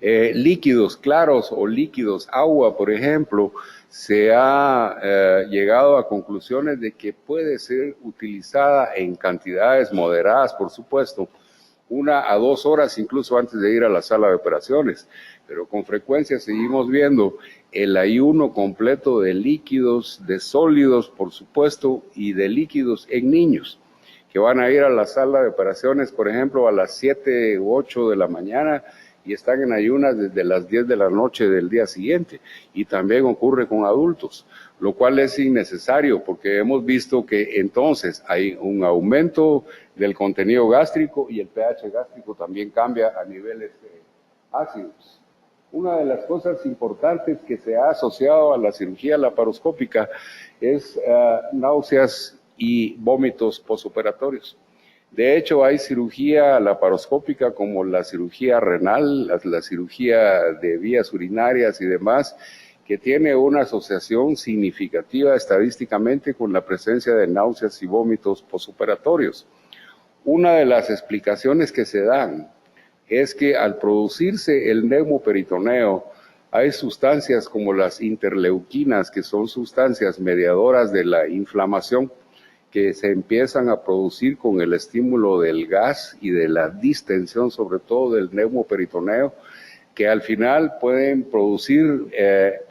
Líquidos claros o líquidos, agua por ejemplo, se ha llegado a conclusiones de que puede ser utilizada en cantidades moderadas, por supuesto, 1 a 2 horas incluso antes de ir a la sala de operaciones, pero con frecuencia seguimos viendo el ayuno completo de líquidos, de sólidos por supuesto, y de líquidos en niños, que van a ir a la sala de operaciones, por ejemplo, a las 7 u 8 de la mañana, y están en ayunas desde las 10 de la noche del día siguiente, y también ocurre con adultos, lo cual es innecesario porque hemos visto que entonces hay un aumento del contenido gástrico y el pH gástrico también cambia a niveles ácidos. Una de las cosas importantes que se ha asociado a la cirugía laparoscópica es náuseas y vómitos posoperatorios. De hecho, hay cirugía laparoscópica como la cirugía renal, la cirugía de vías urinarias y demás, que tiene una asociación significativa estadísticamente con la presencia de náuseas y vómitos posoperatorios. Una de las explicaciones que se dan es que al producirse el neumoperitoneo, hay sustancias como las interleuquinas, que son sustancias mediadoras de la inflamación, que se empiezan a producir con el estímulo del gas y de la distensión, sobre todo del neumoperitoneo, que al final pueden producir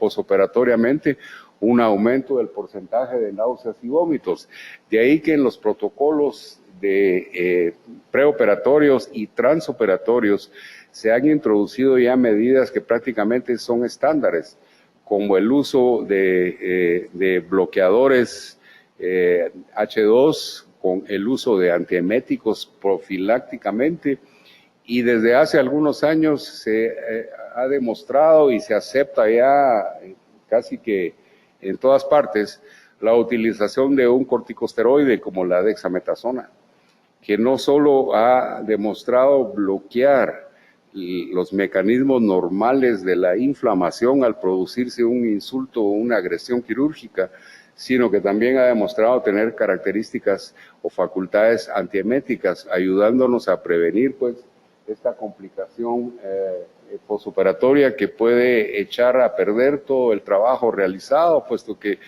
posoperatoriamente un aumento del porcentaje de náuseas y vómitos. De ahí que en los protocolos de preoperatorios y transoperatorios se han introducido ya medidas que prácticamente son estándares, como el uso de bloqueadores H2 con el uso de antieméticos profilácticamente, y desde hace algunos años se ha demostrado y se acepta ya casi que en todas partes la utilización de un corticosteroide como la dexametasona, que no solo ha demostrado bloquear los mecanismos normales de la inflamación al producirse un insulto o una agresión quirúrgica, sino que también ha demostrado tener características o facultades antieméticas, ayudándonos a prevenir pues esta complicación posoperatoria que puede echar a perder todo el trabajo realizado, puesto que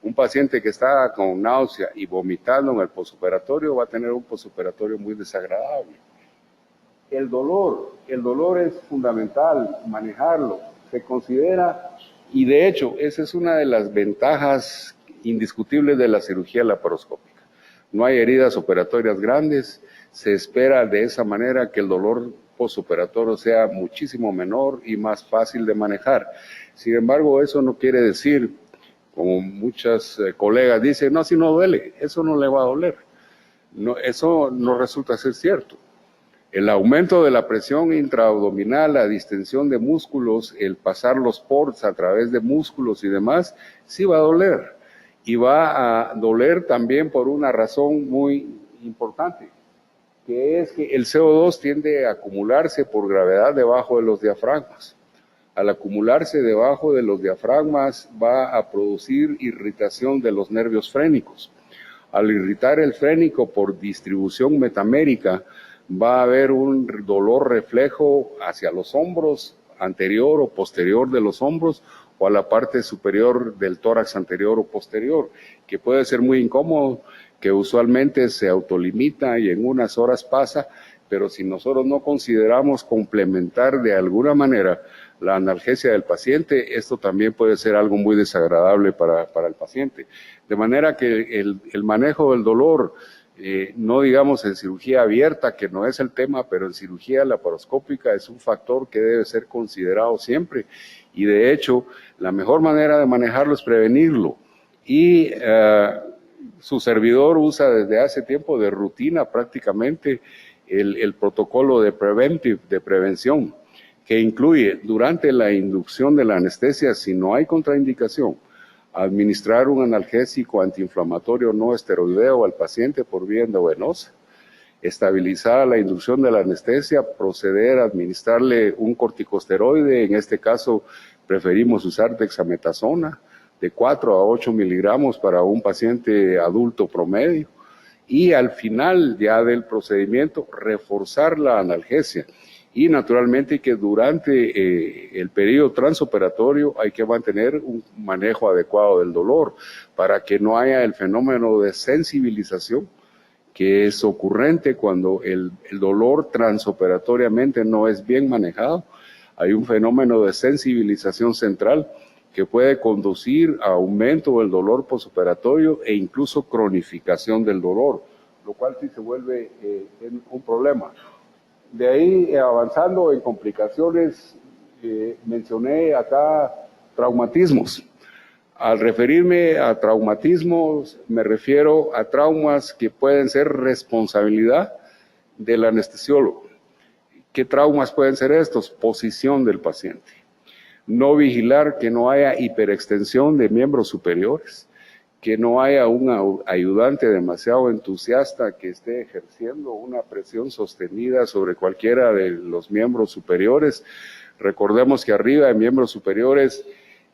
un paciente que está con náusea y vomitando en el posoperatorio va a tener un posoperatorio muy desagradable. El dolor es fundamental manejarlo, se considera, y de hecho esa es una de las ventajas indiscutibles de la cirugía laparoscópica. No hay heridas operatorias grandes, se espera de esa manera que el dolor postoperatorio sea muchísimo menor y más fácil de manejar. Sin embargo, eso no quiere decir como muchas colegas dicen, no, si no duele, eso no le va a doler. No, eso no resulta ser cierto. El aumento de la presión intraabdominal, la distensión de músculos, el pasar los ports a través de músculos y demás, sí va a doler. Y va a doler también por una razón muy importante, que es que el CO2 tiende a acumularse por gravedad debajo de los diafragmas. Al acumularse debajo de los diafragmas va a producir irritación de los nervios frénicos. Al irritar el frénico por distribución metamérica, va a haber un dolor reflejo hacia los hombros, anterior o posterior de los hombros, o a la parte superior del tórax anterior o posterior, que puede ser muy incómodo, que usualmente se autolimita y en unas horas pasa, pero si nosotros no consideramos complementar de alguna manera la analgesia del paciente, esto también puede ser algo muy desagradable para el paciente. De manera que el manejo del dolor, no digamos en cirugía abierta, que no es el tema, pero en cirugía laparoscópica es un factor que debe ser considerado siempre. Y de hecho, la mejor manera de manejarlo es prevenirlo. Y su servidor usa desde hace tiempo de rutina prácticamente el protocolo de preventive, de prevención, que incluye durante la inducción de la anestesia, si no hay contraindicación, administrar un analgésico antiinflamatorio no esteroideo al paciente por vía endovenosa, estabilizar la inducción de la anestesia, proceder a administrarle un corticosteroide, en este caso preferimos usar dexametasona, de 4 a 8 miligramos para un paciente adulto promedio, y al final ya del procedimiento reforzar la analgesia. Y naturalmente que durante el periodo transoperatorio hay que mantener un manejo adecuado del dolor para que no haya el fenómeno de sensibilización que es ocurrente cuando el dolor transoperatoriamente no es bien manejado. Hay un fenómeno de sensibilización central que puede conducir a aumento del dolor postoperatorio e incluso cronificación del dolor, lo cual sí se vuelve un problema. De ahí, avanzando en complicaciones, mencioné acá traumatismos. Al referirme a traumatismos, me refiero a traumas que pueden ser responsabilidad del anestesiólogo. ¿Qué traumas pueden ser estos? Posición del paciente. No vigilar que no haya hiperextensión de miembros superiores, que no haya un ayudante demasiado entusiasta que esté ejerciendo una presión sostenida sobre cualquiera de los miembros superiores. Recordemos que arriba de miembros superiores,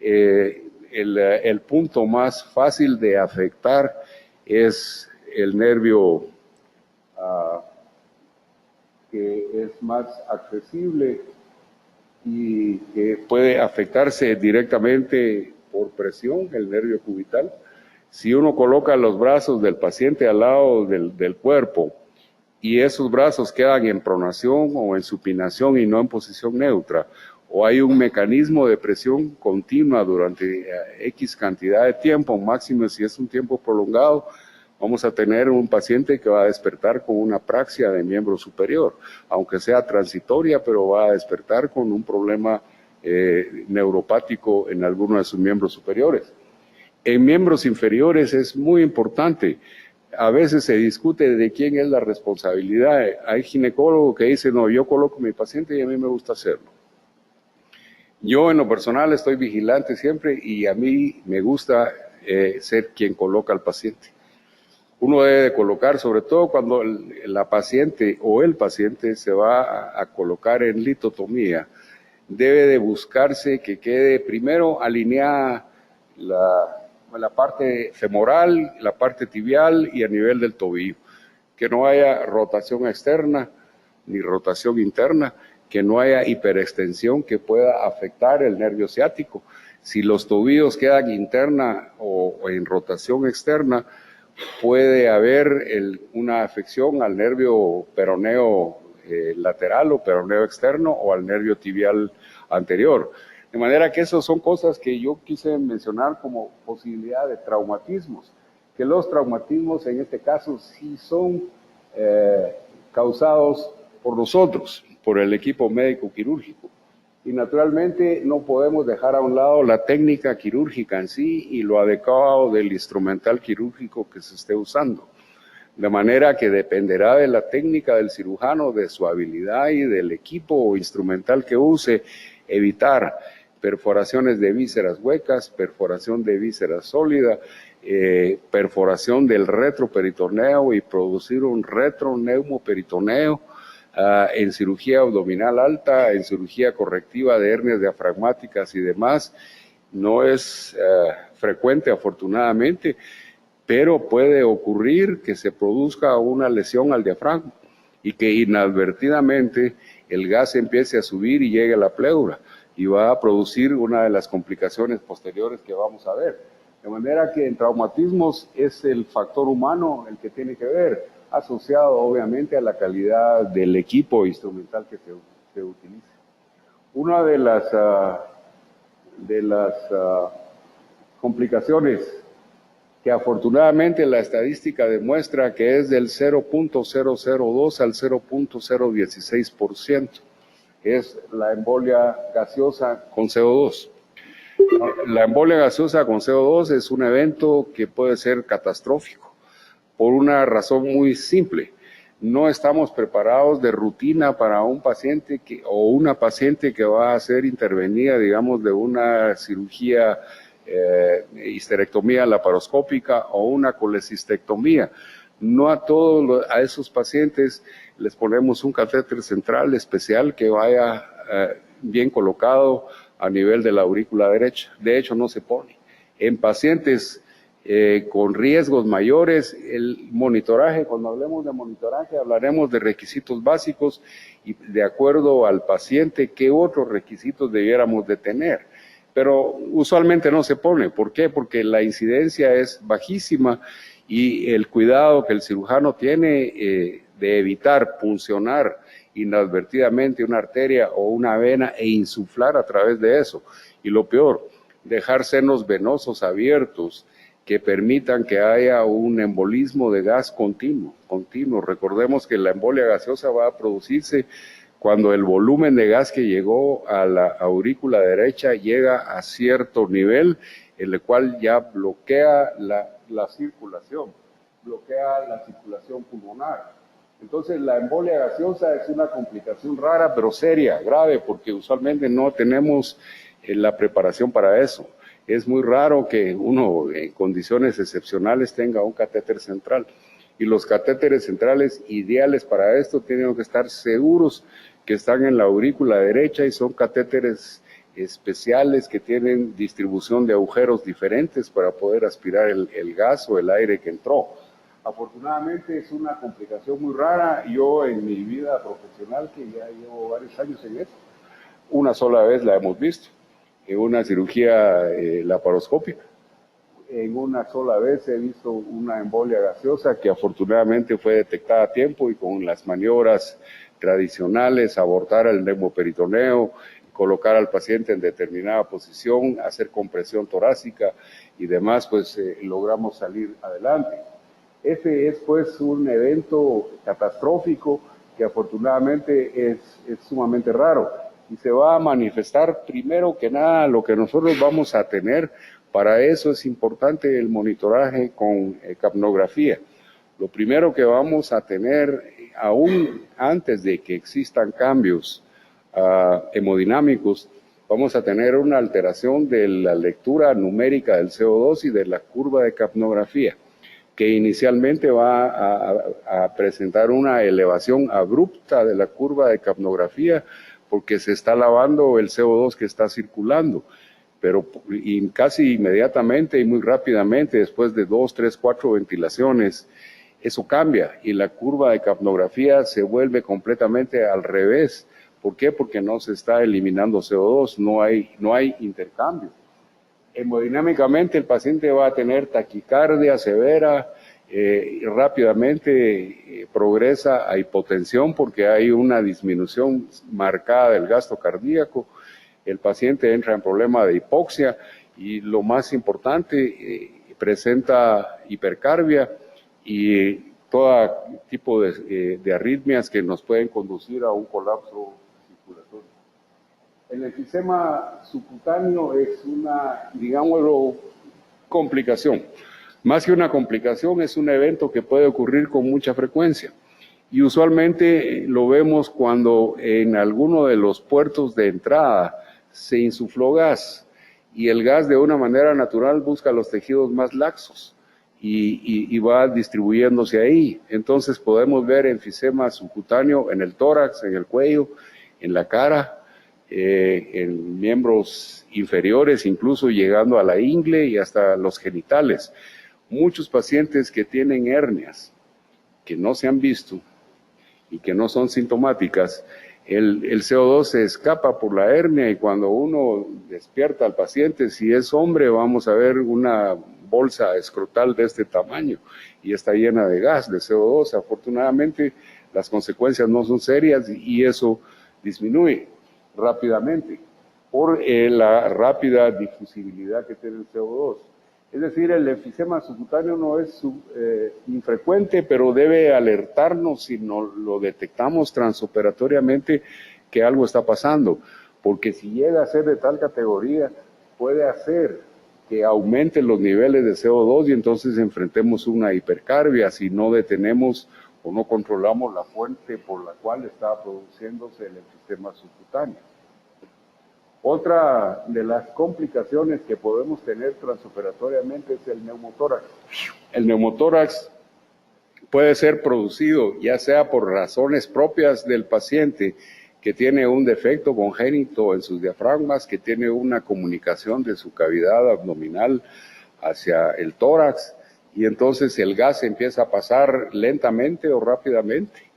el punto más fácil de afectar es el nervio que es más accesible y que puede afectarse directamente por presión, el nervio cubital. Si uno coloca los brazos del paciente al lado del cuerpo y esos brazos quedan en pronación o en supinación y no en posición neutra, o hay un mecanismo de presión continua durante X cantidad de tiempo, máximo si es un tiempo prolongado, vamos a tener un paciente que va a despertar con una apraxia de miembro superior, aunque sea transitoria, pero va a despertar con un problema neuropático en alguno de sus miembros superiores. En miembros inferiores es muy importante. A veces se discute de quién es la responsabilidad. Hay ginecólogos que dicen, no, yo coloco a mi paciente y a mí me gusta hacerlo. Yo en lo personal estoy vigilante siempre y a mí me gusta ser quien coloca al paciente. Uno debe colocar, sobre todo cuando la paciente o el paciente se va a colocar en litotomía, debe de buscarse que quede primero alineada la parte femoral, la parte tibial y a nivel del tobillo. Que no haya rotación externa ni rotación interna, que no haya hiperextensión que pueda afectar el nervio ciático. Si los tobillos quedan interna o en rotación externa, puede haber una afección al nervio peroneo lateral o peroneo externo o al nervio tibial anterior. De manera que esas son cosas que yo quise mencionar como posibilidad de traumatismos, que los traumatismos en este caso sí son causados por nosotros, por el equipo médico quirúrgico. Y naturalmente no podemos dejar a un lado la técnica quirúrgica en sí y lo adecuado del instrumental quirúrgico que se esté usando. De manera que dependerá de la técnica del cirujano, de su habilidad y del equipo instrumental que use, evitar perforaciones de vísceras huecas, perforación de vísceras sólida, perforación del retroperitoneo y producir un retroneuroperitoneo en cirugía abdominal alta, en cirugía correctiva de hernias diafragmáticas y demás. No es frecuente, afortunadamente, pero puede ocurrir que se produzca una lesión al diafragma y que inadvertidamente el gas empiece a subir y llegue a la pleura y va a producir una de las complicaciones posteriores que vamos a ver. De manera que en traumatismos es el factor humano el que tiene que ver, asociado obviamente a la calidad del equipo instrumental que se utilice. Una de las complicaciones que afortunadamente la estadística demuestra que es del 0.002 al 0.016%, es la embolia gaseosa con CO2. La embolia gaseosa con CO2 es un evento que puede ser catastrófico por una razón muy simple. No estamos preparados de rutina para un paciente o una paciente que va a ser intervenida, digamos, de una cirugía histerectomía laparoscópica o una colecistectomía. No a todos a esos pacientes les ponemos un catéter central especial que vaya bien colocado a nivel de la aurícula derecha. De hecho, no se pone. En pacientes con riesgos mayores, el monitoraje, cuando hablemos de monitoraje, hablaremos de requisitos básicos y de acuerdo al paciente, qué otros requisitos debiéramos de tener. Pero usualmente no se pone. ¿Por qué? Porque la incidencia es bajísima y el cuidado que el cirujano tiene de evitar puncionar inadvertidamente una arteria o una vena e insuflar a través de eso. Y lo peor, dejar senos venosos abiertos que permitan que haya un embolismo de gas continuo. Recordemos que la embolia gaseosa va a producirse cuando el volumen de gas que llegó a la aurícula derecha llega a cierto nivel, en el cual ya bloquea la circulación pulmonar. Entonces la embolia gaseosa es una complicación rara, pero seria, grave, porque usualmente no tenemos la preparación para eso. Es muy raro que uno en condiciones excepcionales tenga un catéter central. Y los catéteres centrales ideales para esto tienen que estar seguros que están en la aurícula derecha y son catéteres especiales que tienen distribución de agujeros diferentes para poder aspirar el gas o el aire que entró. Afortunadamente es una complicación muy rara. Yo en mi vida profesional, que ya llevo varios años en esto, una sola vez la hemos visto, en una cirugía laparoscópica. En una sola vez he visto una embolia gaseosa que afortunadamente fue detectada a tiempo y con las maniobras tradicionales, abortar el neumoperitoneo, colocar al paciente en determinada posición, hacer compresión torácica y demás, pues logramos salir adelante. Ese es pues un evento catastrófico que afortunadamente es sumamente raro y se va a manifestar primero que nada lo que nosotros vamos a tener. Para eso es importante el monitoraje con capnografía. Lo primero que vamos a tener, aún antes de que existan cambios hemodinámicos, vamos a tener una alteración de la lectura numérica del CO2 y de la curva de capnografía, que inicialmente va a presentar una elevación abrupta de la curva de capnografía porque se está lavando el CO2 que está circulando, pero casi inmediatamente y muy rápidamente, después de 2, 3, 4 ventilaciones, eso cambia y la curva de capnografía se vuelve completamente al revés. ¿Por qué? Porque no se está eliminando CO2, no hay intercambio. Hemodinámicamente el paciente va a tener taquicardia severa, y rápidamente progresa a hipotensión porque hay una disminución marcada del gasto cardíaco. El paciente entra en problema de hipoxia y lo más importante, presenta hipercarbia y todo tipo de arritmias que nos pueden conducir a un colapso circulatorio. El enfisema subcutáneo es una, digámoslo, complicación. Más que una complicación, es un evento que puede ocurrir con mucha frecuencia. Y usualmente lo vemos cuando en alguno de los puertos de entrada se insufló gas y el gas de una manera natural busca los tejidos más laxos y va distribuyéndose ahí. Entonces podemos ver enfisema subcutáneo en el tórax, en el cuello, en la cara, en miembros inferiores, incluso llegando a la ingle y hasta los genitales. Muchos pacientes que tienen hernias que no se han visto y que no son sintomáticas, el CO2 se escapa por la hernia y cuando uno despierta al paciente, si es hombre, vamos a ver una bolsa escrotal de este tamaño y está llena de gas, de CO2. Afortunadamente, las consecuencias no son serias y eso disminuye rápidamente por la rápida difusibilidad que tiene el CO2. Es decir, el enfisema subcutáneo no es infrecuente, pero debe alertarnos si no lo detectamos transoperatoriamente que algo está pasando, porque si llega a ser de tal categoría, puede hacer que aumenten los niveles de CO2 y entonces enfrentemos una hipercarbia si no detenemos o no controlamos la fuente por la cual está produciéndose el enfisema subcutáneo. Otra de las complicaciones que podemos tener transoperatoriamente es el neumotórax. El neumotórax puede ser producido ya sea por razones propias del paciente que tiene un defecto congénito en sus diafragmas, que tiene una comunicación de su cavidad abdominal hacia el tórax y entonces el gas empieza a pasar lentamente o rápidamente.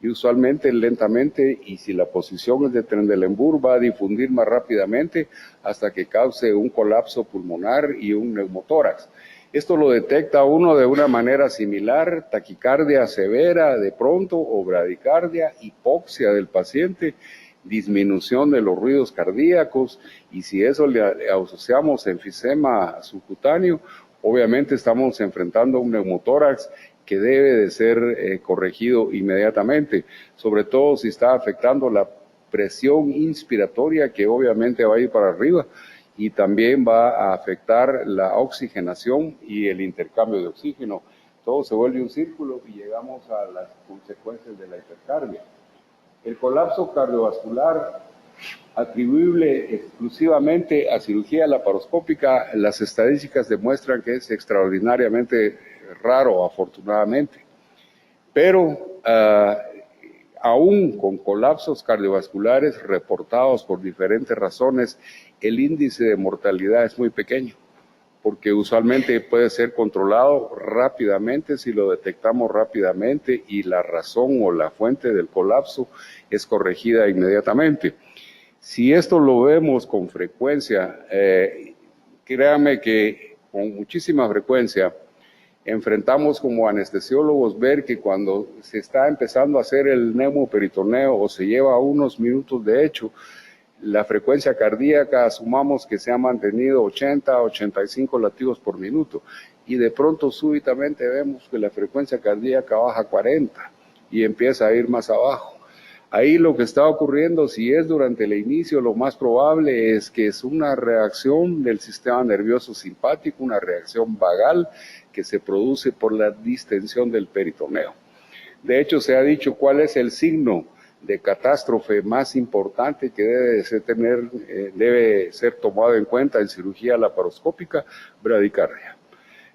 Y usualmente lentamente, y si la posición es de Trendelenburg, va a difundir más rápidamente hasta que cause un colapso pulmonar y un neumotórax. Esto lo detecta uno de una manera similar: taquicardia severa de pronto o bradicardia, hipoxia del paciente, disminución de los ruidos cardíacos, y si eso le asociamos enfisema subcutáneo, obviamente estamos enfrentando un neumotórax que debe de ser corregido inmediatamente, sobre todo si está afectando la presión inspiratoria, que obviamente va a ir para arriba, y también va a afectar la oxigenación y el intercambio de oxígeno. Todo se vuelve un círculo y llegamos a las consecuencias de la hipercarbia. El colapso cardiovascular atribuible exclusivamente a cirugía laparoscópica, las estadísticas demuestran que es extraordinariamente raro, afortunadamente. Pero aún con colapsos cardiovasculares reportados por diferentes razones, el índice de mortalidad es muy pequeño, porque usualmente puede ser controlado rápidamente si lo detectamos rápidamente y la razón o la fuente del colapso es corregida inmediatamente. Si esto lo vemos con frecuencia, créanme que con muchísima frecuencia enfrentamos como anestesiólogos ver que cuando se está empezando a hacer el neumoperitoneo o se lleva unos minutos de hecho, la frecuencia cardíaca asumamos que se ha mantenido 80, 85 latidos por minuto y de pronto súbitamente vemos que la frecuencia cardíaca baja a 40 y empieza a ir más abajo. Ahí lo que está ocurriendo, si es durante el inicio, lo más probable es que es una reacción del sistema nervioso simpático, una reacción vagal que se produce por la distensión del peritoneo. De hecho, se ha dicho cuál es el signo de catástrofe más importante que debe ser tomado en cuenta en cirugía laparoscópica: bradicardia.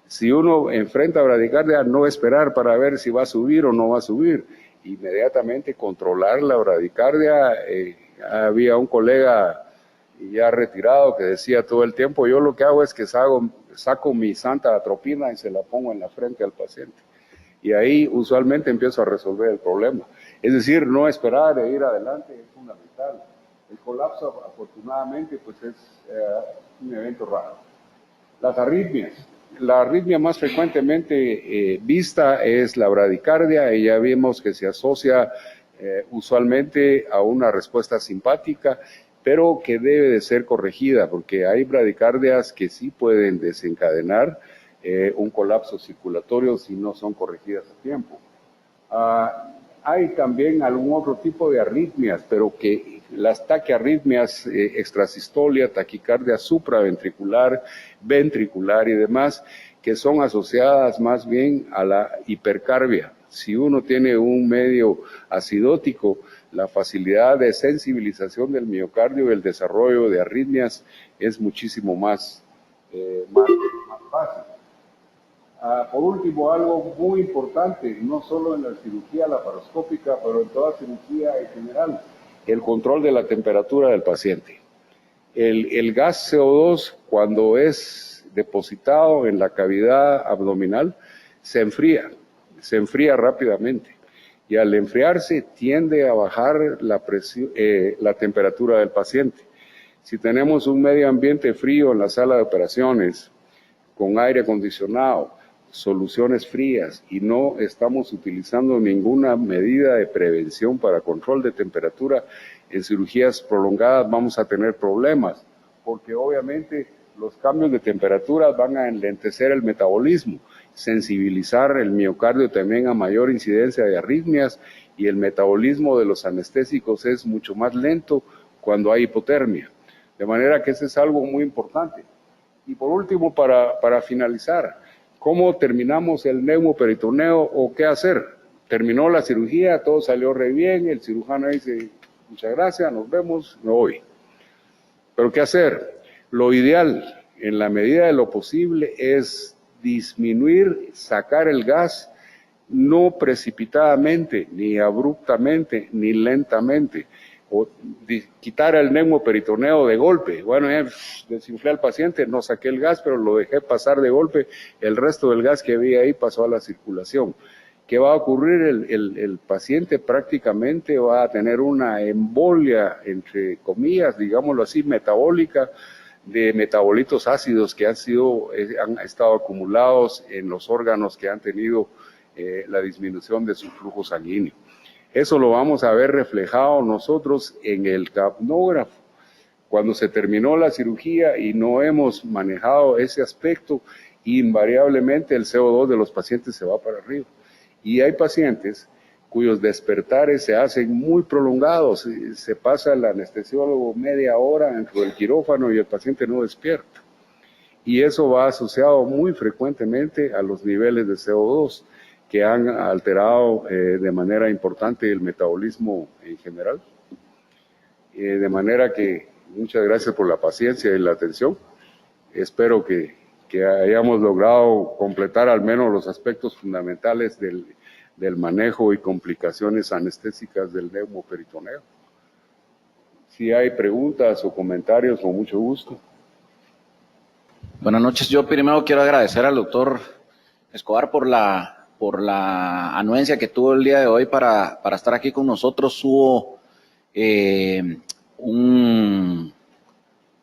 Si uno enfrenta bradicardia, no esperar para ver si va a subir o no va a subir, inmediatamente controlar la bradicardia. Había un colega ya retirado que decía todo el tiempo: yo lo que hago es que saco mi santa atropina y se la pongo en la frente al paciente. Y ahí usualmente empiezo a resolver el problema. Es decir, no esperar e ir adelante es fundamental. El colapso, afortunadamente, pues es un evento raro. Las arritmias. La arritmia más frecuentemente vista es la bradicardia, y ya vimos que se asocia usualmente a una respuesta simpática, pero que debe de ser corregida, porque hay bradicardias que sí pueden desencadenar un colapso circulatorio si no son corregidas a tiempo. Hay también algún otro tipo de arritmias, pero que las taquiarritmias extrasistolia, taquicardia supraventricular, ventricular y demás, que son asociadas más bien a la hipercarbia. Si uno tiene un medio acidótico, la facilidad de sensibilización del miocardio y el desarrollo de arritmias es muchísimo más fácil. Por último, algo muy importante, no solo en la cirugía laparoscópica, pero en toda cirugía en general, el control de la temperatura del paciente. El gas CO2, cuando es depositado en la cavidad abdominal, se enfría rápidamente. Y al enfriarse tiende a bajar la temperatura del paciente. Si tenemos un medio ambiente frío en la sala de operaciones, con aire acondicionado, soluciones frías y no estamos utilizando ninguna medida de prevención para control de temperatura, en cirugías prolongadas vamos a tener problemas, porque obviamente los cambios de temperatura van a enlentecer el metabolismo, sensibilizar el miocardio también a mayor incidencia de arritmias, y el metabolismo de los anestésicos es mucho más lento cuando hay hipotermia. De manera que eso es algo muy importante. Y por último, para finalizar, ¿cómo terminamos el neumoperitoneo o qué hacer? Terminó la cirugía, todo salió re bien, el cirujano dice, muchas gracias, nos vemos, me voy. ¿Pero qué hacer? Lo ideal, en la medida de lo posible, es disminuir, sacar el gas, no precipitadamente, ni abruptamente, ni lentamente, o quitar el neumoperitoneo de golpe. Bueno, desinflé al paciente, no saqué el gas, pero lo dejé pasar de golpe, el resto del gas que había ahí pasó a la circulación. ¿Qué va a ocurrir? El paciente prácticamente va a tener una embolia, entre comillas, digámoslo así, metabólica, de metabolitos ácidos que han estado acumulados en los órganos que han tenido la disminución de su flujo sanguíneo. Eso lo vamos a ver reflejado nosotros en el capnógrafo. Cuando se terminó la cirugía y no hemos manejado ese aspecto, invariablemente el CO2 de los pacientes se va para arriba. Y hay pacientes cuyos despertares se hacen muy prolongados. Se pasa el anestesiólogo media hora dentro del quirófano y el paciente no despierta. Y eso va asociado muy frecuentemente a los niveles de CO2 que han alterado de manera importante el metabolismo en general. De manera que muchas gracias por la paciencia y la atención. Espero que hayamos logrado completar al menos los aspectos fundamentales del manejo y complicaciones anestésicas del neumoperitoneo. Si hay preguntas o comentarios, con mucho gusto. Buenas noches. Yo primero quiero agradecer al doctor Escobar por la anuencia que tuvo el día de hoy para estar aquí con nosotros. Hubo un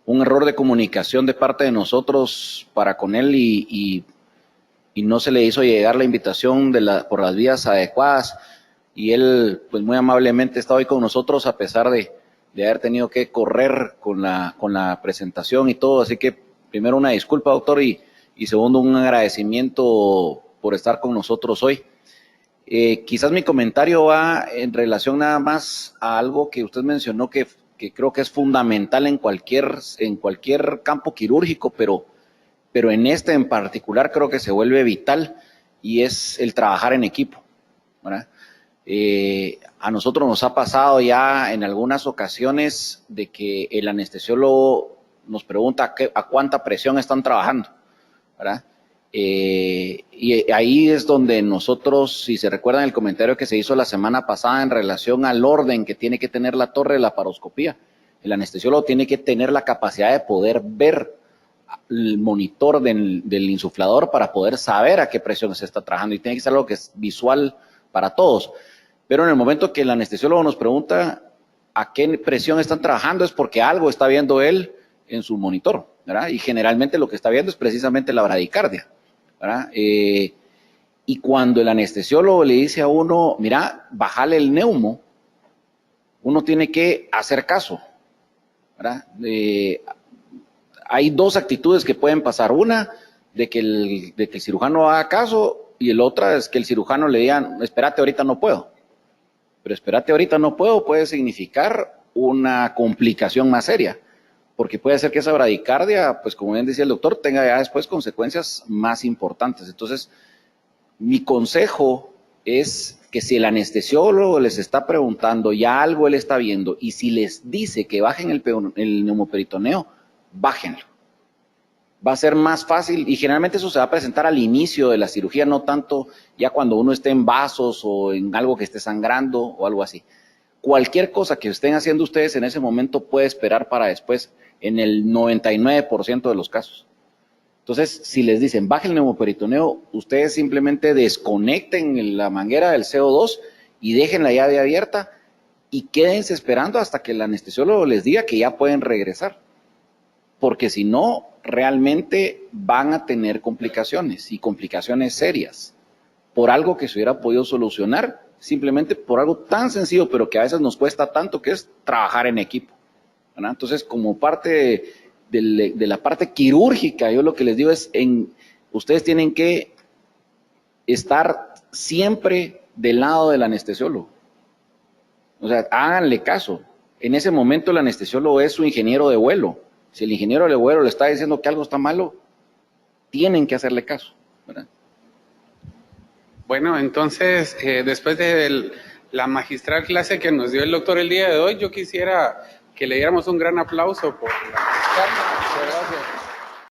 error de comunicación de parte de nosotros para con él y no se le hizo llegar la invitación por las vías adecuadas, y él pues muy amablemente está hoy con nosotros a pesar de haber tenido que correr con la presentación y todo. Así que primero una disculpa, doctor, y segundo un agradecimiento por estar con nosotros hoy. Quizás mi comentario va en relación nada más a algo que usted mencionó que creo que es fundamental en cualquier campo quirúrgico, pero en este en particular creo que se vuelve vital, y es el trabajar en equipo, ¿verdad? A nosotros nos ha pasado ya en algunas ocasiones de que el anestesiólogo nos pregunta a cuánta presión están trabajando, ¿verdad? Y ahí es donde nosotros, si se recuerdan el comentario que se hizo la semana pasada en relación al orden que tiene que tener la torre de laparoscopía, el anestesiólogo tiene que tener la capacidad de poder ver el monitor del insuflador para poder saber a qué presión se está trabajando, y tiene que ser algo que es visual para todos. Pero en el momento que el anestesiólogo nos pregunta a qué presión están trabajando es porque algo está viendo él en su monitor, ¿verdad? Y generalmente lo que está viendo es precisamente la bradicardia, ¿verdad? Y cuando el anestesiólogo le dice a uno, mira, bájale el neumo, uno tiene que hacer caso, ¿verdad? Hay dos actitudes que pueden pasar. Una, de que el cirujano haga caso, y el otra es que el cirujano le diga, espérate, ahorita no puedo. Pero espérate, ahorita no puedo puede significar una complicación más seria, porque puede ser que esa bradicardia, pues como bien decía el doctor, tenga ya después consecuencias más importantes. Entonces, mi consejo es que si el anestesiólogo les está preguntando, ya algo él está viendo, y si les dice que bajen el neumoperitoneo, bájenlo. Va a ser más fácil, y generalmente eso se va a presentar al inicio de la cirugía, no tanto ya cuando uno esté en vasos o en algo que esté sangrando o algo así. Cualquier cosa que estén haciendo ustedes en ese momento puede esperar para después, en el 99% de los casos. Entonces, si les dicen, baje el neumoperitoneo, ustedes simplemente desconecten la manguera del CO2 y dejen la llave abierta y quédense esperando hasta que el anestesiólogo les diga que ya pueden regresar. Porque si no, realmente van a tener complicaciones y complicaciones serias por algo que se hubiera podido solucionar, simplemente por algo tan sencillo, pero que a veces nos cuesta tanto, que es trabajar en equipo, ¿verdad? Entonces, como parte de la parte quirúrgica, yo lo que les digo es, ustedes tienen que estar siempre del lado del anestesiólogo. O sea, háganle caso. En ese momento el anestesiólogo es su ingeniero de vuelo. Si el ingeniero de vuelo le está diciendo que algo está malo, tienen que hacerle caso, ¿verdad? Bueno, entonces, después de la magistral clase que nos dio el doctor el día de hoy, yo quisiera que le diéramos un gran aplauso por la charla.